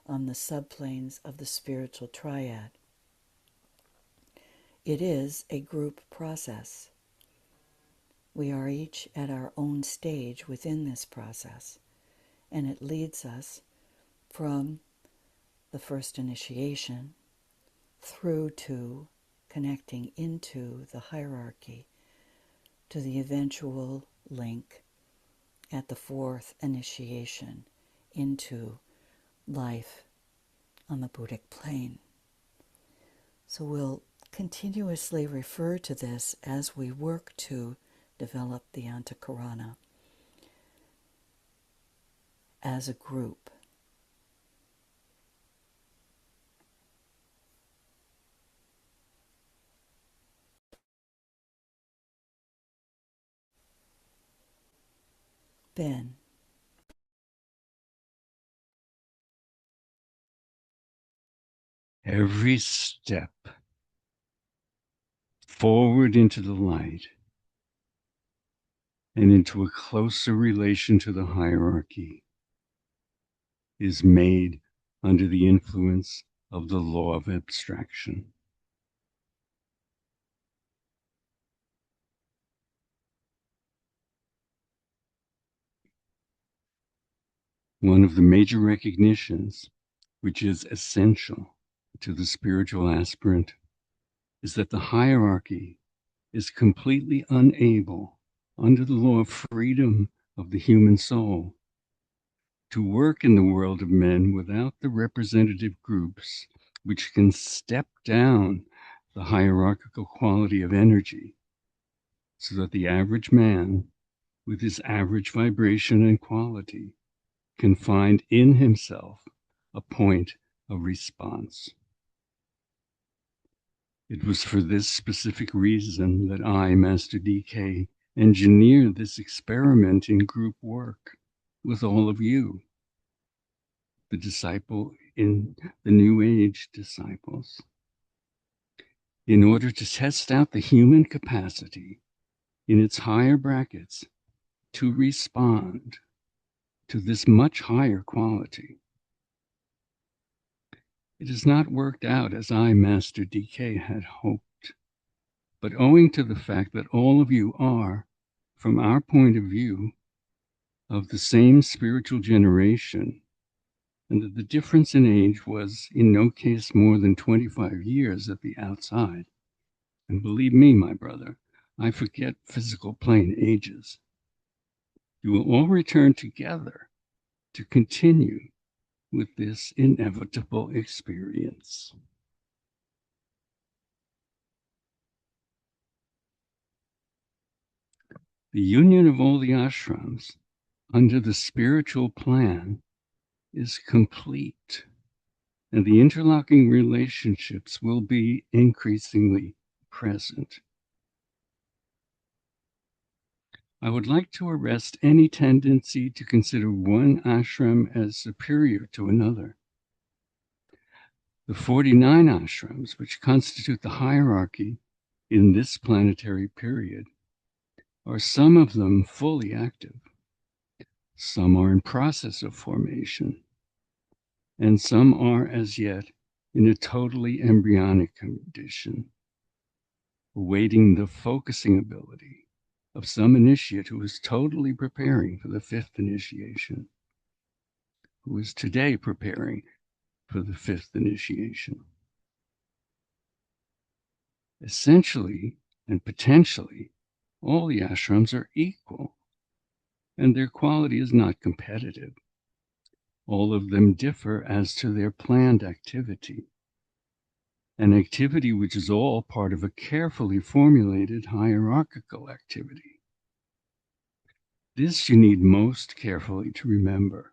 on the subplanes of the spiritual triad. It is a group process. We are each at our own stage within this process, and it leads us from the first initiation through to connecting into the hierarchy to the eventual link at the fourth initiation into life on the Buddhic plane. So we'll continuously refer to this as we work to develop the Antakarana as a group. Ben. Every step forward into the light and into a closer relation to the hierarchy is made under the influence of the law of abstraction. One of the major recognitions, which is essential to the spiritual aspirant, is that the hierarchy is completely unable, under the law of freedom of the human soul, to work in the world of men without the representative groups which can step down the hierarchical quality of energy so that the average man, with his average vibration and quality, can find in himself a point of response. It was for this specific reason that I, Master DK, engineered this experiment in group work with all of you, the disciple in the New Age disciples, in order to test out the human capacity in its higher brackets to respond to this much higher quality. It has not worked out as I, Master DK, had hoped, but owing to the fact that all of you are, from our point of view, of the same spiritual generation, and that the difference in age was in no case more than 25 years at the outside. And believe me, my brother, I forget physical plane ages. You will all return together to continue with this inevitable experience. The union of all the ashrams under the spiritual plan is complete, and the interlocking relationships will be increasingly present. I would like to arrest any tendency to consider one ashram as superior to another. The 49 ashrams, which constitute the hierarchy in this planetary period, are some of them fully active. Some are in process of formation, and some are as yet in a totally embryonic condition, awaiting the focusing ability of some initiate who is totally preparing for the fifth initiation, who is today preparing for the fifth initiation. Essentially and potentially, all the ashrams are equal, and their quality is not competitive. All of them differ as to their planned activity, an activity which is all part of a carefully formulated hierarchical activity. This you need most carefully to remember.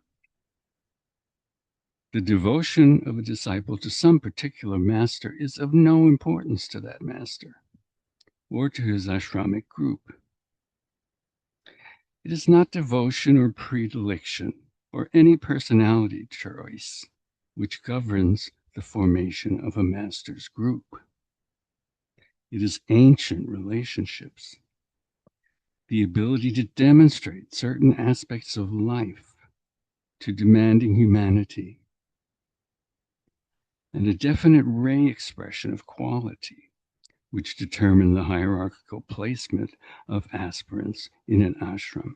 The devotion of a disciple to some particular master is of no importance to that master or to his ashramic group. It is not devotion or predilection or any personality choice which governs the formation of a master's group. It is ancient relationships. the ability to demonstrate certain aspects of life to demanding humanity, and a definite ray expression of quality, which determine the hierarchical placement of aspirants in an ashram.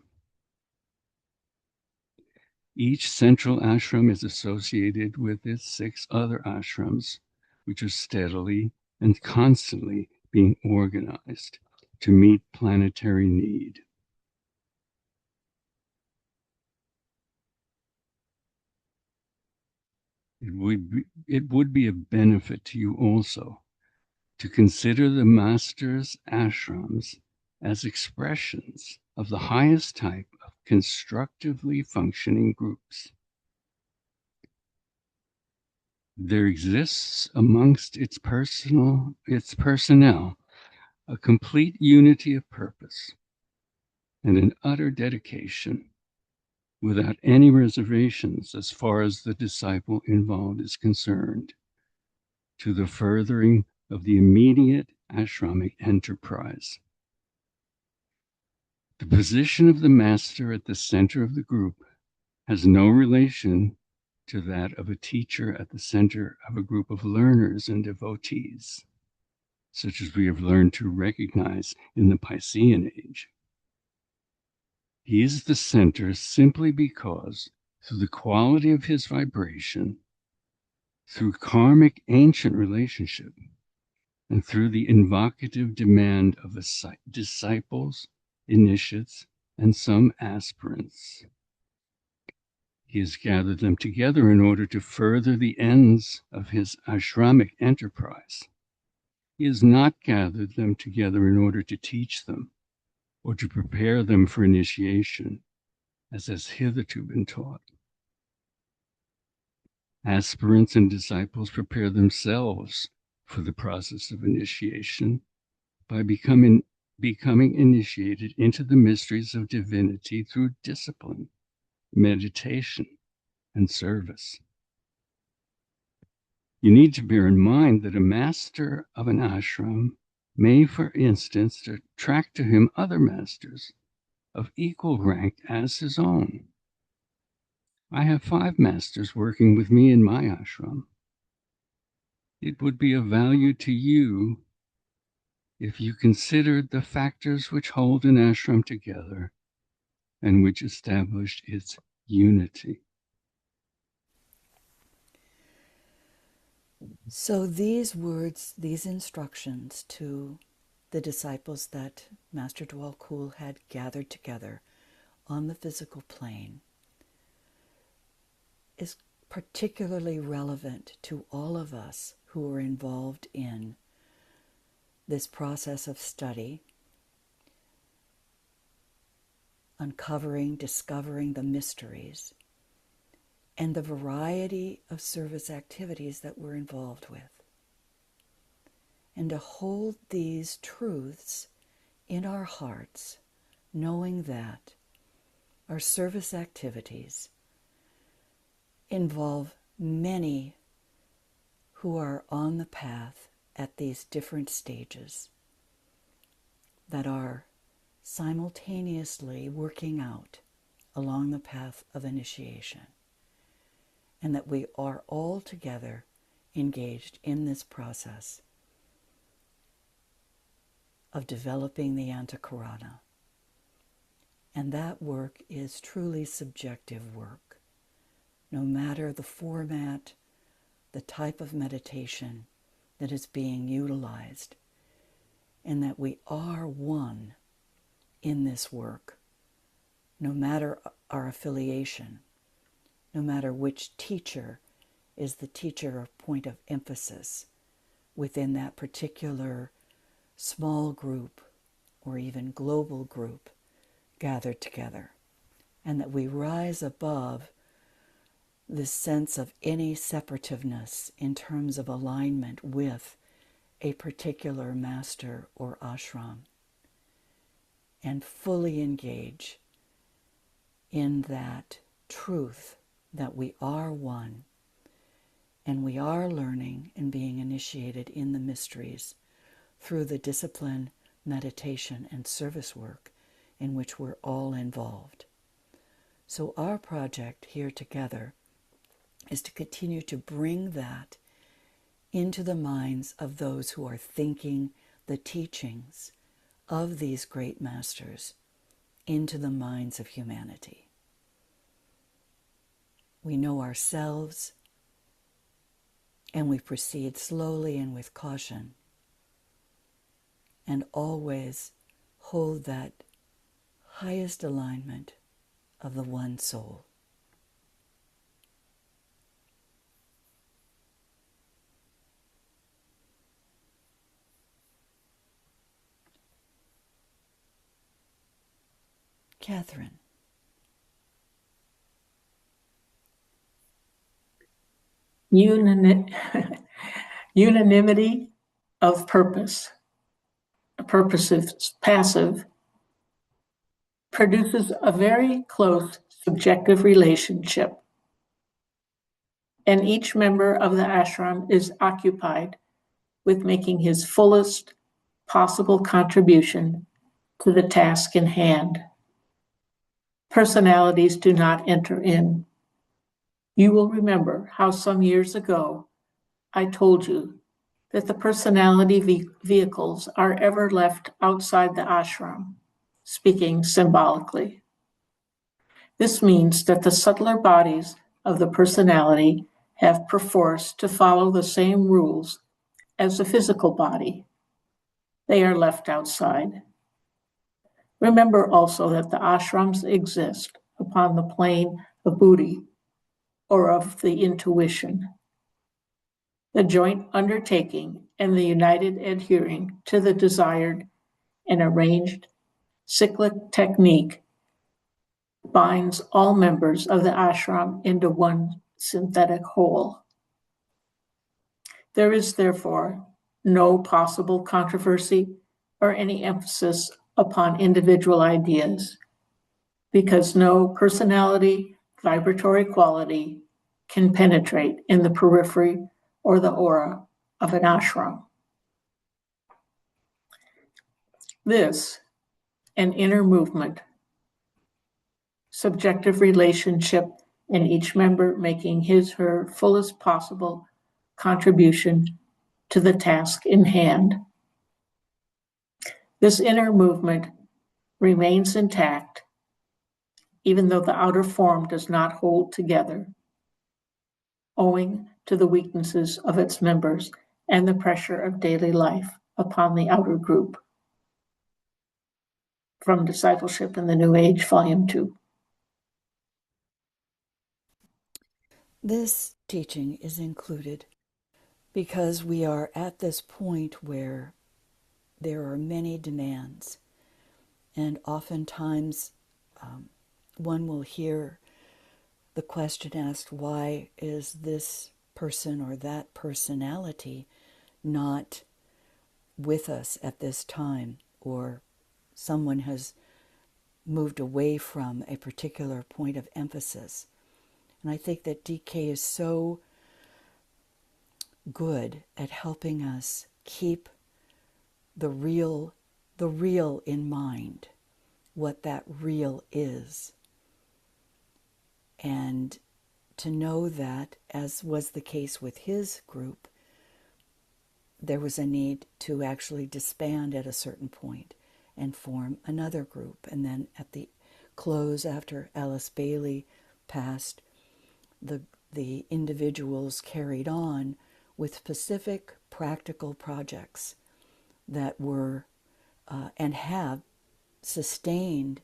Each central ashram is associated with its 6 other ashrams, which are steadily and constantly being organized to meet planetary need. It would be of benefit to you also to consider the master's ashrams as expressions of the highest type of constructively functioning groups. There exists amongst its personnel a complete unity of purpose and an utter dedication without any reservations as far as the disciple involved is concerned to the furthering of the immediate ashramic enterprise. The position of the master at the center of the group has no relation to that of a teacher at the center of a group of learners and devotees, such as we have learned to recognize in the Piscean age. He is the center simply because, through the quality of his vibration, through karmic ancient relationship, and through the invocative demand of disciples, initiates, and some aspirants, he has gathered them together in order to further the ends of his ashramic enterprise. He has not gathered them together in order to teach them or to prepare them for initiation, as has hitherto been taught. Aspirants and disciples prepare themselves for the process of initiation by becoming initiated into the mysteries of divinity through discipline, meditation, and service. You need to bear in mind that a master of an ashram may, for instance, attract to him other masters of equal rank as his own. I have 5 masters working with me in my ashram. It would be of value to you if you considered the factors which hold an ashram together and which established its unity. So these words, these instructions to the disciples that Master Dwal Kul had gathered together on the physical plane is particularly relevant to all of us who are involved in this process of study, uncovering, discovering the mysteries, and the variety of service activities that we're involved with. And to hold these truths in our hearts, knowing that our service activities involve many who are on the path at these different stages that are simultaneously working out along the path of initiation, and that we are all together engaged in this process of developing the Antakarana. And that work is truly subjective work. No matter the format, the type of meditation that is being utilized, and that we are one in this work, no matter our affiliation, no matter which teacher is the teacher of point of emphasis within that particular small group or even global group gathered together, and that we rise above this sense of any separativeness in terms of alignment with a particular master or ashram, and fully engage in that truth that we are one, and we are learning and being initiated in the mysteries through the discipline, meditation, and service work in which we're all involved. So our project here together is to continue to bring that into the minds of those who are thinking the teachings of these great masters into the minds of humanity. We know ourselves, and we proceed slowly and with caution, and always hold that highest alignment of the one soul. Catherine. Unanimity of purpose. A purpose is passive, produces a very close subjective relationship, and each member of the ashram is occupied with making his fullest possible contribution to the task in hand. Personalities do not enter in. You will remember how some years ago I told you that the personality vehicles are ever left outside the ashram, speaking symbolically. This means that the subtler bodies of the personality have perforce to follow the same rules as the physical body. They are left outside. Remember also that the ashrams exist upon the plane of buddhi, or of the intuition. The joint undertaking and the united adhering to the desired and arranged cyclic technique binds all members of the ashram into one synthetic whole. There is therefore no possible controversy or any emphasis upon individual ideas, because no personality, vibratory quality can penetrate in the periphery or the aura of an ashram. This, an inner movement, subjective relationship, and each member making his/her fullest possible contribution to the task in hand. This inner movement remains intact, even though the outer form does not hold together, owing to the weaknesses of its members and the pressure of daily life upon the outer group. From Discipleship in the New Age, Volume 2. This teaching is included because we are at this point where there are many demands, and oftentimes one will hear the question asked, why is this person or that personality not with us at this time, or someone has moved away from a particular point of emphasis. And I think that DK is so good at helping us keep the real in mind, what that real is. And to know that, as was the case with his group, there was a need to actually disband at a certain point and form another group. And then at the close, after Alice Bailey passed, the individuals carried on with specific practical projects that were and have sustained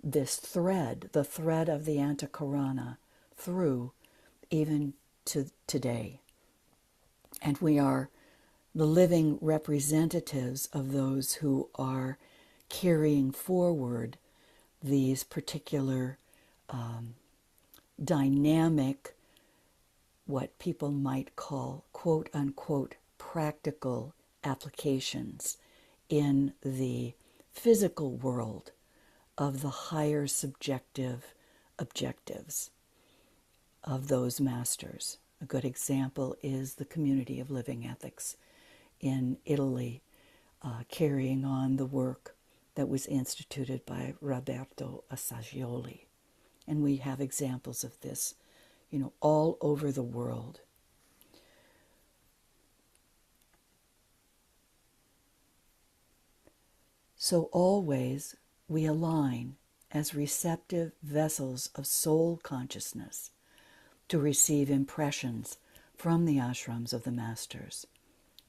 this thread, the thread of the Antakarana, through even to today. And we are the living representatives of those who are carrying forward these particular dynamic, what people might call quote unquote practical applications in the physical world of the higher subjective objectives of those masters. A good example is the Community of Living Ethics in Italy, carrying on the work that was instituted by Roberto Assagioli. And we have examples of this, all over the world. So always we align as receptive vessels of soul consciousness to receive impressions from the ashrams of the masters,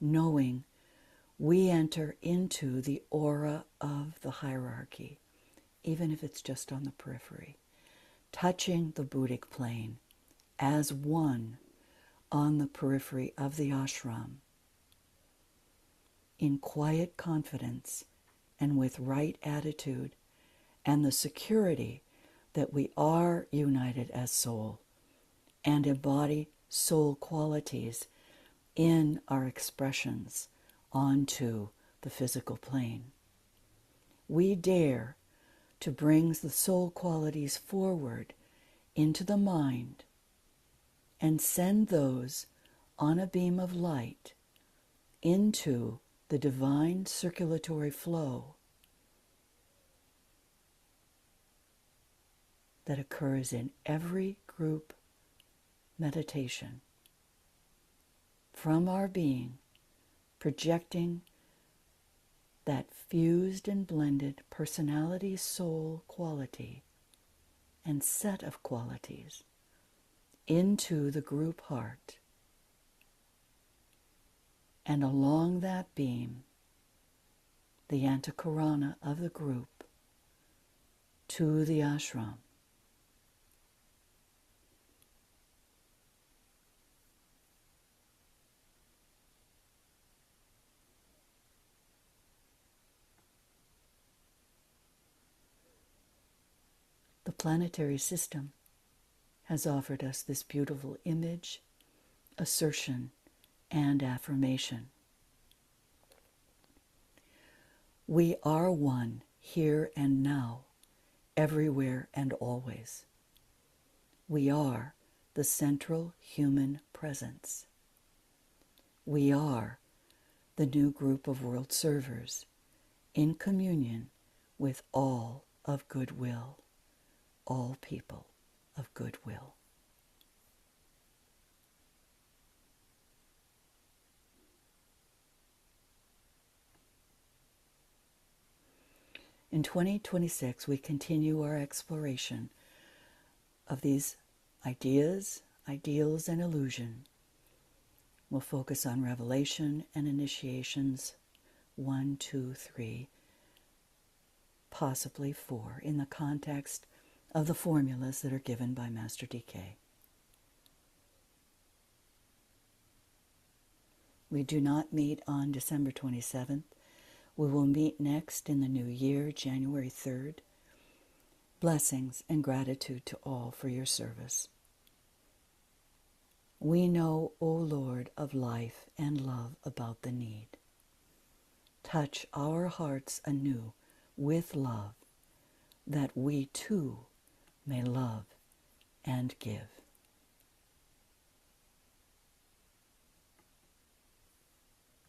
knowing we enter into the aura of the hierarchy, even if it's just on the periphery, touching the Buddhic plane as one on the periphery of the ashram, in quiet confidence and with right attitude and the security that we are united as soul and embody soul qualities in our expressions onto the physical plane. We dare to bring the soul qualities forward into the mind and send those on a beam of light into the divine circulatory flow that occurs in every group meditation, from our being, projecting that fused and blended personality, soul quality and set of qualities into the group heart, and along that beam, the antakarana of the group to the ashram. The planetary system has offered us this beautiful image, assertion, and affirmation. We are one here and now, everywhere and always. We are the central human presence. We are the new group of world servers in communion with all of goodwill, all people of goodwill. In 2026, we continue our exploration of these ideas, ideals, and illusion. We'll focus on revelation and initiations 1, 2, 3, possibly 4, in the context of the formulas that are given by Master DK. We do not meet on December 27th. We will meet next in the new year, January 3rd. Blessings and gratitude to all for your service. We know, O Lord of life and love, about the need. Touch our hearts anew with love, that we too may love and give.